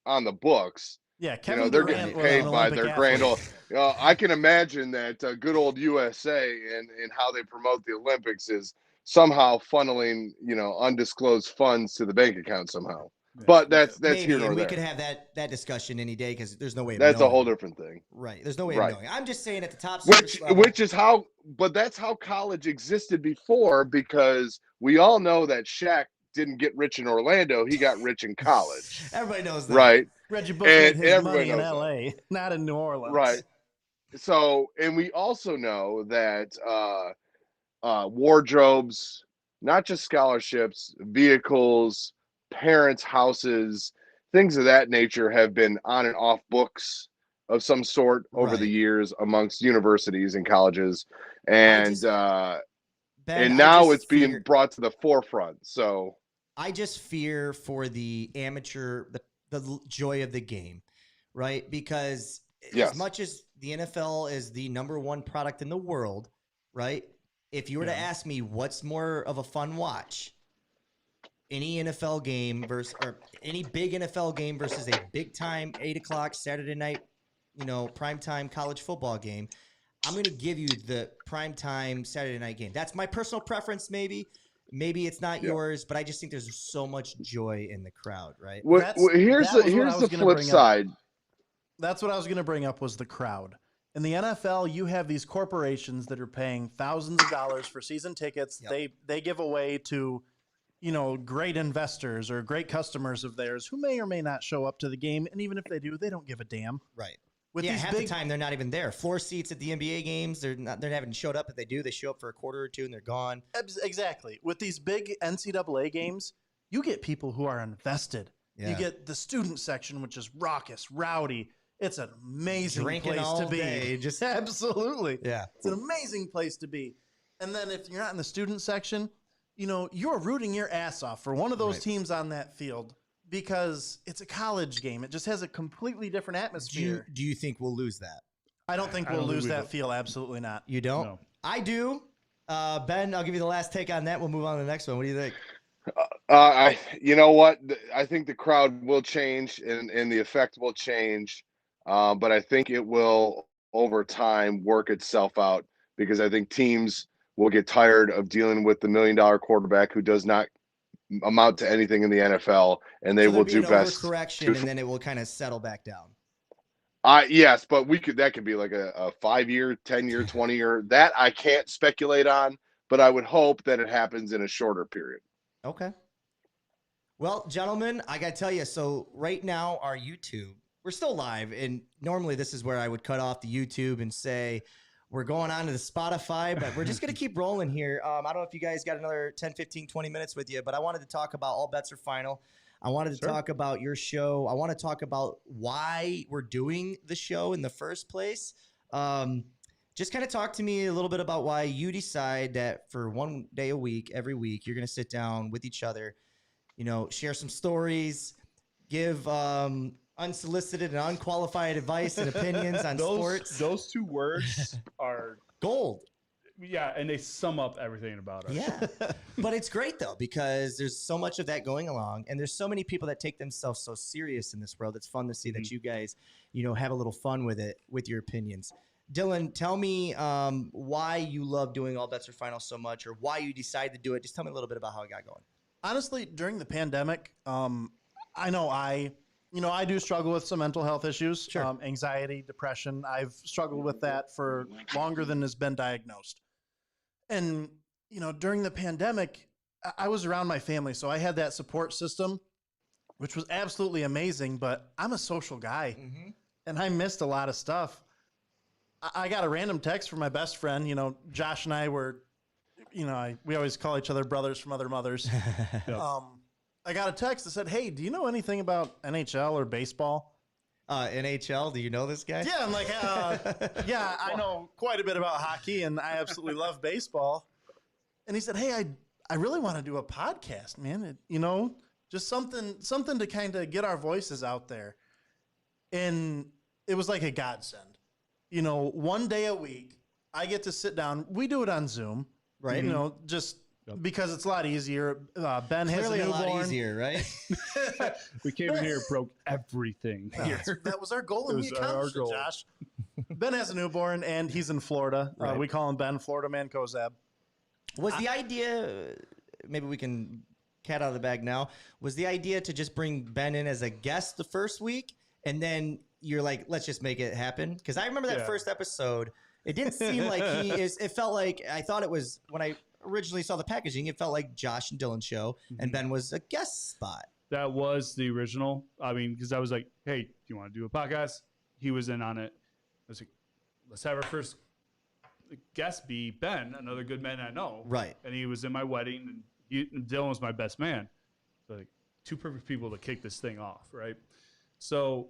on the books. Yeah, You Kevin know, they're Durant getting was paid an by Olympic their grand old. athlete. I can imagine that good old USA and how they promote the Olympics is somehow funneling, undisclosed funds to the bank account somehow. But that's Maybe, here and nor we there. could have that discussion any day because there's no way of That's a knowing. whole different thing. Right. There's no way Right. of knowing. I'm just saying at the top surface level, Which is how, but that's how college existed before, because we all know that Shaq didn't get rich in Orlando; he got rich in college, everybody knows that. right? Reggie Bush made his everybody money in knows that. L.A., not in New Orleans. Right. So, and we also know that wardrobes, not just scholarships, vehicles, parents' houses, things of that nature have been on and off books of some sort over the Right. years amongst universities and colleges. And Ben, now it's being brought to the forefront. So I just fear for the amateur, the joy of the game, right? Because Yes. as much as the NFL is the number one product in the world, right? If you were to ask me what's more of a fun watch, any NFL game or any big NFL game versus a big time 8:00 Saturday night, primetime college football game, I'm going to give you the primetime Saturday night game. That's my personal preference, maybe. Maybe it's not yours, but I just think there's so much joy in the crowd, right? Here's the flip side. That's what I was going to bring up was the crowd. In the NFL, you have these corporations that are paying thousands of dollars for season tickets. Yep. They give away to, great investors or great customers of theirs who may or may not show up to the game. And even if they do, they don't give a damn. Right. With half the time they're not even there. Floor seats at the NBA games, they haven't showed up. If they do, they show up for a quarter or two and they're gone. Exactly. With these big NCAA games, you get people who are invested. Yeah. You get the student section, which is raucous, rowdy. It's an amazing Drinking place all to be. Day, just absolutely. Yeah. It's an amazing place to be. And then if you're not in the student section, you're rooting your ass off for one of those teams on that field because it's a college game. It just has a completely different atmosphere. Do you think we'll lose that? I don't think we'll lose that feel. Absolutely not. You don't? No. I do. Ben, I'll give you the last take on that. We'll move on to the next one. What do you think? You know what? I think the crowd will change and the effect will change. But I think it will, over time, work itself out because I think teams will get tired of dealing with the $1 million quarterback who does not amount to anything in the NFL, and they will do best. Correction, and then it will kind of settle back down. Yes, but that could be like a 5-year, 10-year, 20-year. That I can't speculate on, but I would hope that it happens in a shorter period. Okay. Well, gentlemen, I got to tell you, so right now our YouTube, we're still live, and normally this is where I would cut off the YouTube and say we're going on to the Spotify, but we're just going to keep rolling here. I don't know if you guys got another 10, 15, 20 minutes with you, but I wanted to talk about All Bets Are Final. I wanted to talk about your show. I want to talk about why we're doing the show in the first place. Just kind of talk to me a little bit about why you decide that for one day a week, every week, you're going to sit down with each other, share some stories, give unsolicited and unqualified advice and opinions on sports. Those two words are gold. Yeah, and they sum up everything about us. Yeah, but it's great, though, because there's so much of that going along, and there's so many people that take themselves so serious in this world. It's fun to see that you guys, have a little fun with it, with your opinions. Dylan, tell me why you love doing All Bets Are Final so much, or why you decided to do it. Just tell me a little bit about how it got going. Honestly, during the pandemic, I know I do struggle with some mental health issues, anxiety, depression. I've struggled with that for longer than has been diagnosed. And during the pandemic, I was around my family, so I had that support system, which was absolutely amazing. But I'm a social guy, and I missed a lot of stuff. I got a random text from my best friend. Josh and I were, we always call each other brothers from other mothers. I got a text that said, "Hey, do you know anything about NHL or baseball?" NHL, do you know this guy? Yeah, I'm like, yeah, I know quite a bit about hockey, and I absolutely love baseball. And he said, "Hey, I really want to do a podcast, man. Just something to kind of get our voices out there." And it was like a godsend. One day a week, I get to sit down. We do it on Zoom, Right? Just because it's a lot easier. Ben Clearly has a newborn. a lot easier, right? We came in here and broke everything. That was our goal, and we accomplished it, Josh. Ben has a newborn, and he's in Florida. Right. We call him Ben, Florida man Koczab. Was the idea, maybe we can cat out of the bag now, was the idea to just bring Ben in as a guest the first week, and then you're like, let's just make it happen? Because I remember that first episode, it didn't seem like it felt like, I thought it was, when I originally saw the packaging, it felt like Josh and Dylan show, and Ben was a guest spot. That was the original. I mean, because I was like, hey, do you want to do a podcast? He was in on it. I was like, let's have our first guest be Ben, another good man I know. Right. And he was in my wedding, and Dylan was my best man. So like, two perfect people to kick this thing off, right? So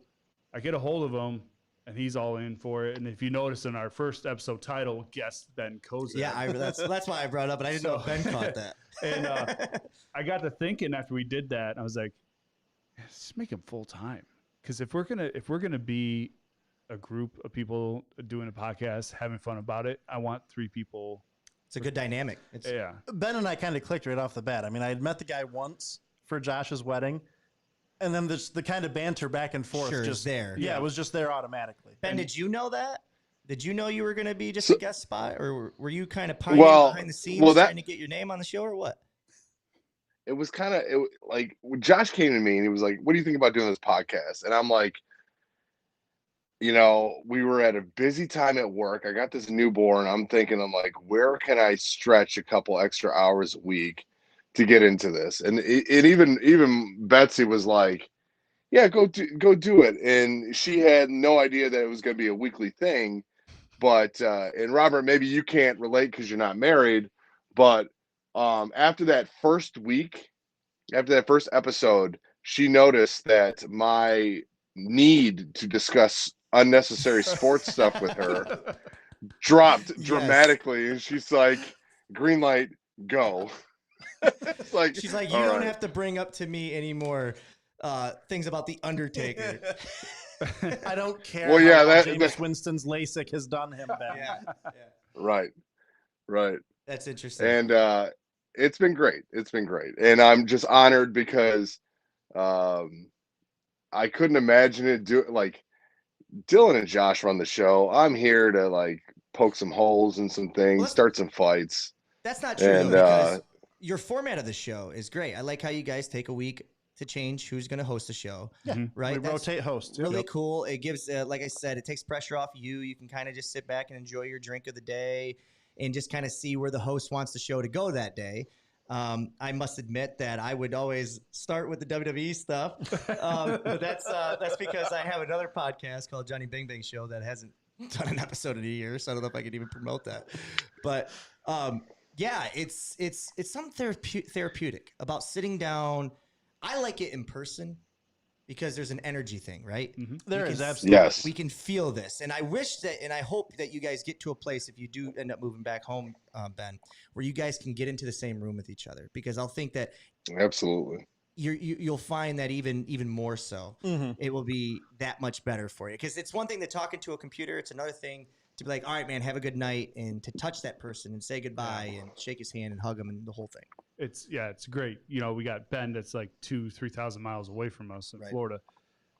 I get a hold of him, and he's all in for it. And if you notice in our first episode title, guest Ben Koczab. Yeah, that's why I brought it up, but I didn't know if Ben caught that. And I got to thinking after we did that, I was like, let's make him full time. Because if we're gonna be a group of people doing a podcast, having fun about it, I want 3 people. It's a good dynamic. Yeah. Ben and I kind of clicked right off the bat. I mean, I had met the guy once for Josh's wedding, and then the kind of banter back and forth just there. Yeah, it was just there automatically. Ben, did you know that? Did you know you were going to be just a guest spot, or were you kind of pining behind the scenes trying to get your name on the show, or what? It was kind of like when Josh came to me and he was like, "What do you think about doing this podcast?" And I'm like, we were at a busy time at work. I got this newborn. I'm like, where can I stretch a couple extra hours a week to get into this? And it even Betsy was like, yeah, go do it. And she had no idea that it was going to be a weekly thing. But and Robert, maybe you can't relate because you're not married. But after that first week, after that first episode, she noticed that my need to discuss unnecessary sports stuff with her dropped dramatically. And she's like, green light, go. It's like, she's like, you don't have to bring up to me anymore things about the Undertaker. I don't care. Well, yeah, Jameis Winston's LASIK has done him bad. Yeah. Right. That's interesting. And it's been great. And I'm just honored because I couldn't imagine it like Dylan and Josh run the show. I'm here to like poke some holes in some things, start some fights. That's not true, though, because your format of the show is great. I like how you guys take a week to change who's going to host the show. Yeah, right. We rotate hosts. Really cool. It gives, like I said, it takes pressure off you. You can kind of just sit back and enjoy your drink of the day and just kind of see where the host wants the show to go that day. I must admit that I would always start with the WWE stuff, but that's because I have another podcast called Johnny Bing Bang Show that hasn't done an episode in a year, so I don't know if I could even promote that. But yeah, it's something therapeutic about sitting down. I like it in person because there's an energy thing, right? Mm-hmm. There is, absolutely. Yes. We can feel this. And I wish that, and I hope that you guys get to a place, if you do end up moving back home, Ben, where you guys can get into the same room with each other. Because I'll think that absolutely you'll find that even more so, it will be that much better for you. Because it's one thing to talk into a computer. It's another thing to be like, all right, man, have a good night, and to touch that person and say goodbye and shake his hand and hug him and the whole thing. It's great. We got Ben that's like 2,000-3,000 miles away from us in Florida.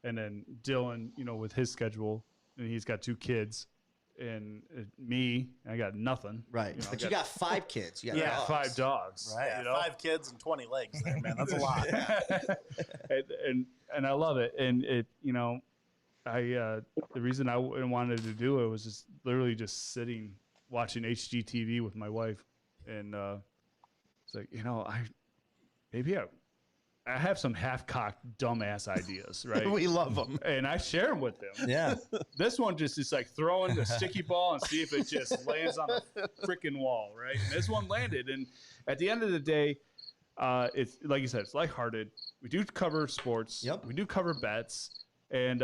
And then Dylan, with his schedule, and he's got 2 kids, and me, I got nothing. Right. But you got 5 kids. You got dogs. 5 dogs. Right. 5 kids and 20 legs there, man. That's a lot. and I love it. And it, the reason I wanted to do it was just literally just sitting watching HGTV with my wife and it's like, I have some half-cocked dumbass ideas, right? We love them. And I share them with them. Yeah. This one just is like throwing the sticky ball and see if it just lands on the freaking wall, right? And this one landed. And at the end of the day, it's like you said, it's lighthearted. We do cover sports. Yep. We do cover bets. And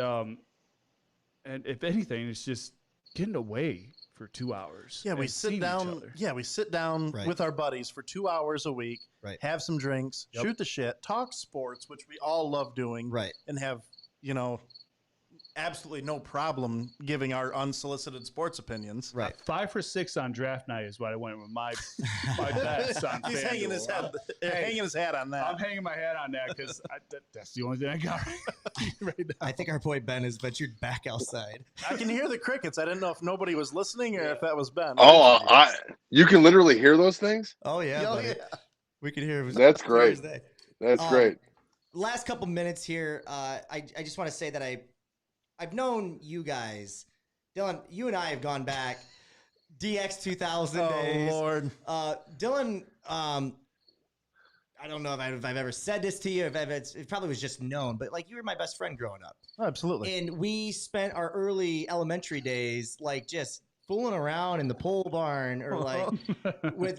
if anything, it's just getting away for 2 hours. Yeah, we and sit seeing each down. other. Yeah, we sit down Right. with our buddies for 2 hours a week. Right. Have some drinks, Yep. shoot the shit, talk sports, which we all love doing. Right. And have absolutely no problem giving our unsolicited sports opinions. Right. 5 for 6 on draft night is what I went with my bets on He's hanging his FanDuel. head, hanging his hat on I'm that. hanging my hat on that because that's the only thing I got right now. I think our boy Ben has ventured back outside. I can hear the crickets. I didn't know if nobody was listening or if that was Ben. Oh, you can literally hear those things? Oh yeah, Oh, buddy. yeah. We could hear. That's great. Thursday. That's Um, great. Last couple minutes here. I just want to say that I've known you guys, Dylan. You and I have gone back DX 2000 Oh, days. Lord. Dylan. I don't know if I've ever said this to you. It probably was just known, but like you were my best friend growing up, Absolutely. and we spent our early elementary days like just fooling around in the pole barn or like with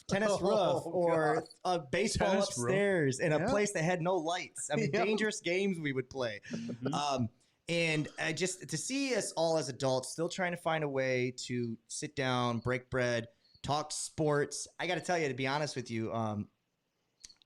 tennis Oh, roof, or a baseball Tennis roof. upstairs in a Yeah. place that had no lights. I mean, Yeah. dangerous games we would play. And just to see us all as adults still trying to find a way to sit down, break bread, talk sports. I got to tell you, to be honest with you,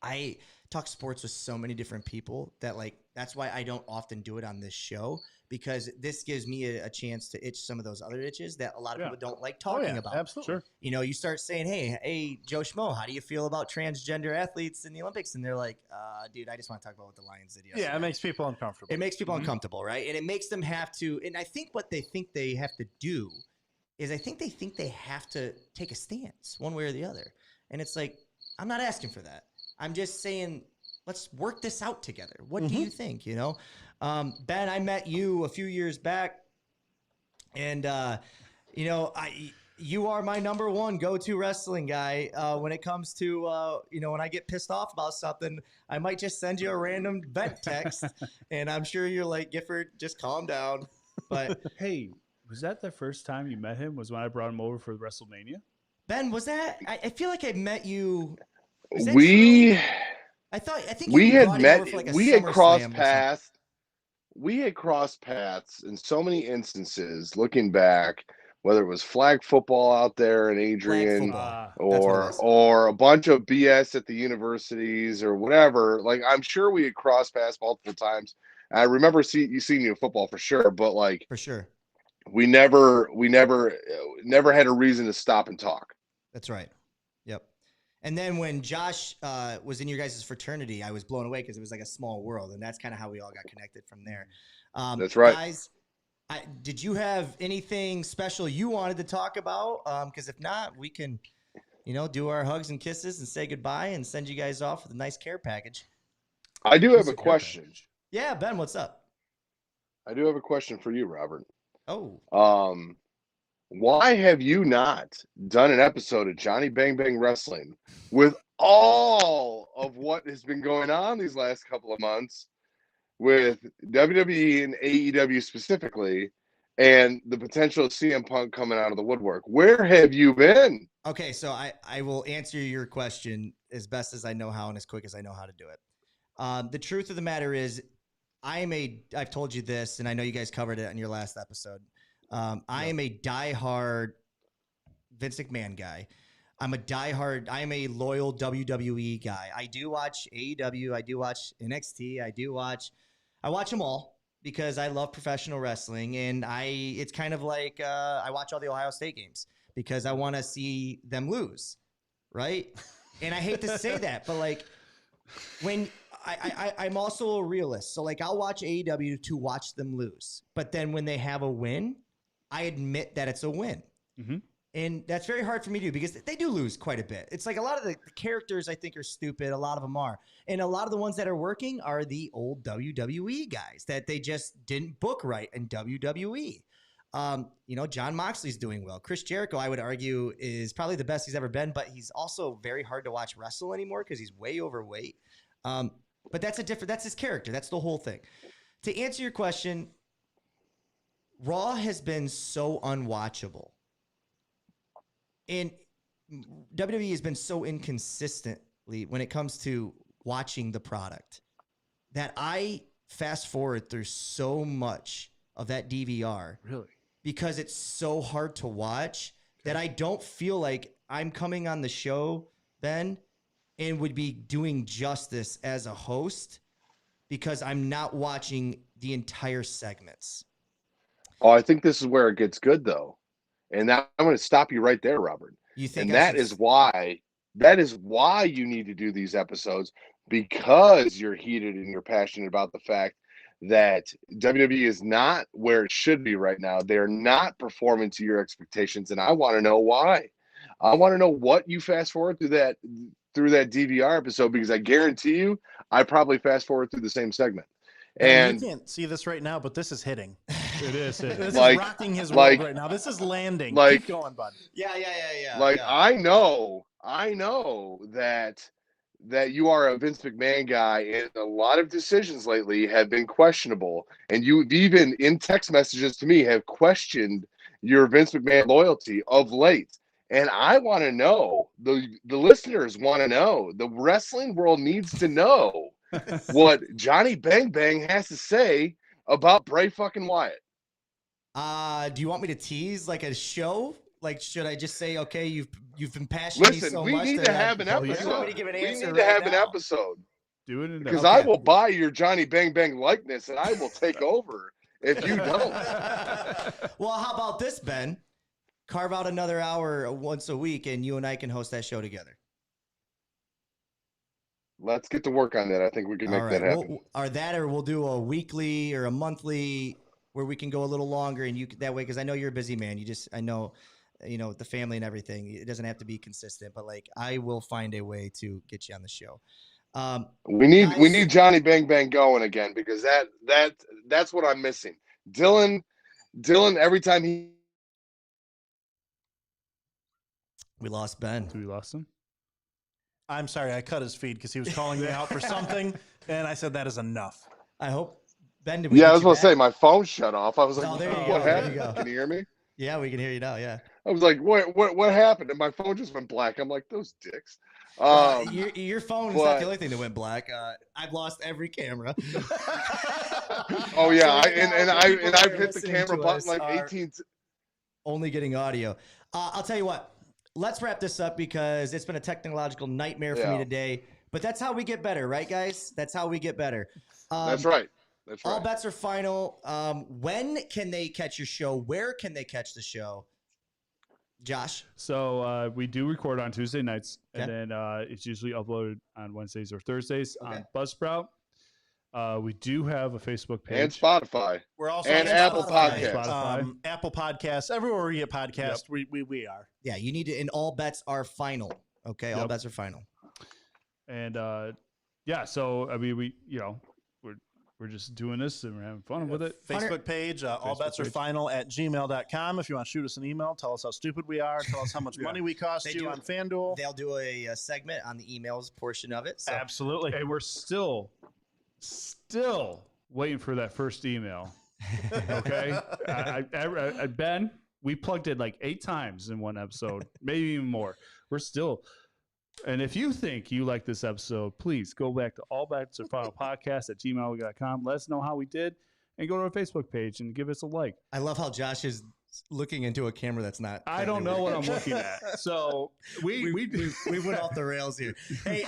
I talk sports with so many different people that that's why I don't often do it on this show, because this gives me a chance to itch some of those other itches that a lot of Yeah. people don't like Oh, talking yeah, about. absolutely. Sure. You start saying, hey, Joe Schmo, how do you feel about transgender athletes in the Olympics? And they're like, dude, I just want to talk about what the Lions did yesterday. Yeah, it makes people uncomfortable. It makes people Mhm. uncomfortable, right? And it makes them have to. And I think what they think they have to do is they think they have to take a stance one way or the other. And it's like, I'm not asking for that. I'm just saying, let's work this out together. What do you think? Ben, I met you a few years back, and you are my number one go-to wrestling guy when it comes to when I get pissed off about something. I might just send you a random vent text, and I'm sure you're like, Gifford, just calm down. But Hey, was that the first time you met him? Was when I brought him over for WrestleMania? Ben, was that? I feel like I met you. Is that We true? I think we you had brought him met. over for like a We had SummerSlam crossed or something. paths. We had crossed paths in so many instances. Looking back, whether it was flag football out there in Adrian, football. That's what it or was. or a bunch of BS at the universities or whatever. Like, I'm sure we had crossed paths multiple times. I remember seeing you in football for sure, but like For sure. we never had a reason to stop and talk. That's right. Yep. And then when Josh was in your guys' fraternity, I was blown away because it was like a small world, and that's kind of how we all got connected from there. That's right. Guys, did you have anything special you wanted to talk about? Because if not, we can, do our hugs and kisses and say goodbye and send you guys off with a nice care package. I do have What's a the care question. package? Yeah, Ben, what's up? I do have a question for you, Robert. Oh, Why have you not done an episode of Johnny Bang Bang Wrestling with all of what has been going on these last couple of months with WWE and AEW specifically, and the potential of CM Punk coming out of the woodwork? Where have you been? okay. So I will answer your question as best as I know how and as quick as I know how to do it. The truth of the matter is, I've told you this, and I know you guys covered it in your last episode. I am a diehard Vince McMahon guy. I am a loyal WWE guy. I do watch AEW. I do watch NXT. I watch them all because I love professional wrestling. And it's kind of like I watch all the Ohio State games because I want to see them lose. Right. And I hate to say that, but like when I'm also a realist. So like I'll watch AEW to watch them lose. But then when they have a win, I admit that it's a win. Mm-hmm. And that's very hard for me to do because they do lose quite a bit. It's like a lot of the characters I think are stupid. A lot of them are. And a lot of the ones that are working are the old WWE guys that they just didn't book right in WWE. John Moxley's doing well. Chris Jericho, I would argue, is probably the best he's ever been, but he's also very hard to watch wrestle anymore because he's way overweight. But that's his character. That's the whole thing. To answer your question, Raw has been so unwatchable. And WWE has been so inconsistently when it comes to watching the product that I fast forward through so much of that DVR. Really? Because it's so hard to watch that I don't feel like I'm coming on the show, Ben, and would be doing justice as a host because I'm not watching the entire segments. Oh, I think this is where it gets good, though. And I'm going to stop you right there, Robert. You think? And that is why you need to do these episodes, because you're heated and you're passionate about the fact that WWE is not where it should be right now. They're not performing to your expectations, and I want to know why. I want to know what you fast forward through that DVR episode, because I guarantee you, I probably fast forward through the same segment. And you can't see this right now, but this is hitting. It is. This Like- is rocking his world right now. This is landing. like- Keep going, bud. Yeah. I know that you are a Vince McMahon guy, and a lot of decisions lately have been questionable. And you've even in text messages to me have questioned your Vince McMahon loyalty of late. And I want to know, the listeners want to know, the wrestling world needs to know what Johnny Bang Bang has to say about Bray fucking Wyatt. Do you want me to tease like a show? Like, should I just say, okay, you've been passionate Listen, so we much need that to have an you want me episode. to give an We answer need to right have an now? episode. Do it in Because Okay. I will buy your Johnny Bang Bang likeness, and I will take over if you don't. Well, how about this, Ben? Carve out another hour once a week, and you and I can host that show together. Let's get to work on that. I think we can make that happen. We'll do a weekly or a monthly where we can go a little longer, and that way, because I know you're a busy man. I know the family and everything. It doesn't have to be consistent, but like I will find a way to get you on the show. We need Johnny Bang Bang going again, because that's what I'm missing. Dylan, every time We lost Ben. Do we lost him? I'm sorry, I cut his feed because he was calling me out for something, and I said that is enough. I hope Ben. Did we I get was you going to say back? my phone shut off. I was like, Oh, there you what go, there happened? you go. Can you hear me? Yeah, we can hear you now. Yeah. I was like, what happened? And my phone just went black. I'm like, those dicks. Your phone is not the only thing that went black. I've lost every camera. Oh yeah, So right now, I've people that are hit the listening camera to button us like are 18. Only getting audio. I'll tell you what. Let's wrap this up because it's been a technological nightmare for me Yeah. today. But that's how we get better, right, guys? That's how we get better. That's right. That's All right. bets are final. When can they catch your show? Where can they catch the show? Josh? So we do record on Tuesday nights, Okay. and then it's usually uploaded on Wednesdays or Thursdays Okay. on Buzzsprout. We do have a Facebook page. And Spotify. We're also And on Apple Spotify, Podcasts. Apple Podcasts, everywhere we get podcasts, we are. Yeah, you need to, and all bets are final. Okay, all Yep. bets are final. And yeah, so I mean, we're just doing this and we're having fun with it. Facebook page, all Facebook bets are page. final at gmail.com. If you want to shoot us an email, tell us how stupid we are, tell us how much money we cost They you do- on FanDuel. They'll do a segment on the emails portion of it. So Absolutely. And we're still waiting for that first email. Okay, Ben, we plugged it like 8 times in one episode, maybe even more. We're still. And if you think you like this episode, please go back to All Bets Are Final Podcast at gmail.com. Let us know how we did, and go to our Facebook page and give us a like. I love how Josh is looking into a camera that's not. I don't know what I'm looking at. So we went off the rails here. Hey,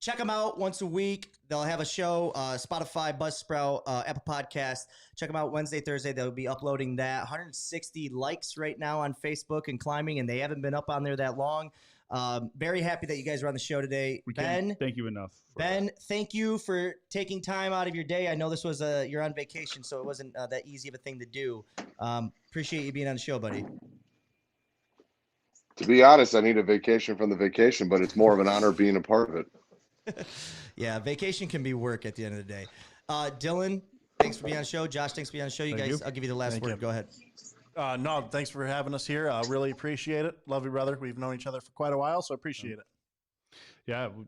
check them out once a week. They'll have a show, Spotify, Buzzsprout, Apple Podcast. Check them out Wednesday, Thursday. They'll be uploading that. 160 likes right now on Facebook and climbing, and they haven't been up on there that long. Very happy that you guys are on the show today. we Ben, can't thank you enough. Ben, thank you for taking time out of your day. I know this was you're on vacation, so it wasn't that easy of a thing to do. Appreciate you being on the show, buddy. To be honest, I need a vacation from the vacation, but it's more of an honor being a part of it. Yeah, vacation can be work at the end of the day. Dylan, thanks for being on the show. Josh, thanks for being on the show. You Thank guys, you. I'll give you the last Thank word. you. Go ahead. No, thanks for having us here. Really appreciate it. Love you, brother. We've known each other for quite a while, so appreciate it. Yeah, we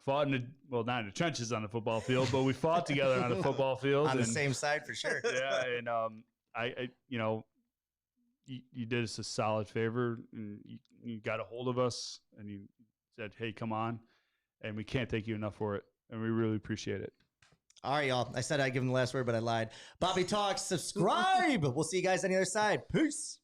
fought not in the trenches on the football field, but we fought together on the football field. On the same side for sure. Yeah, and I you did us a solid favor, and you got a hold of us, and you said, "Hey, come on," and we can't thank you enough for it, and we really appreciate it. All right, y'all. I said I'd give him the last word, but I lied. Bobby Talks, subscribe. We'll see you guys on the other side. Peace.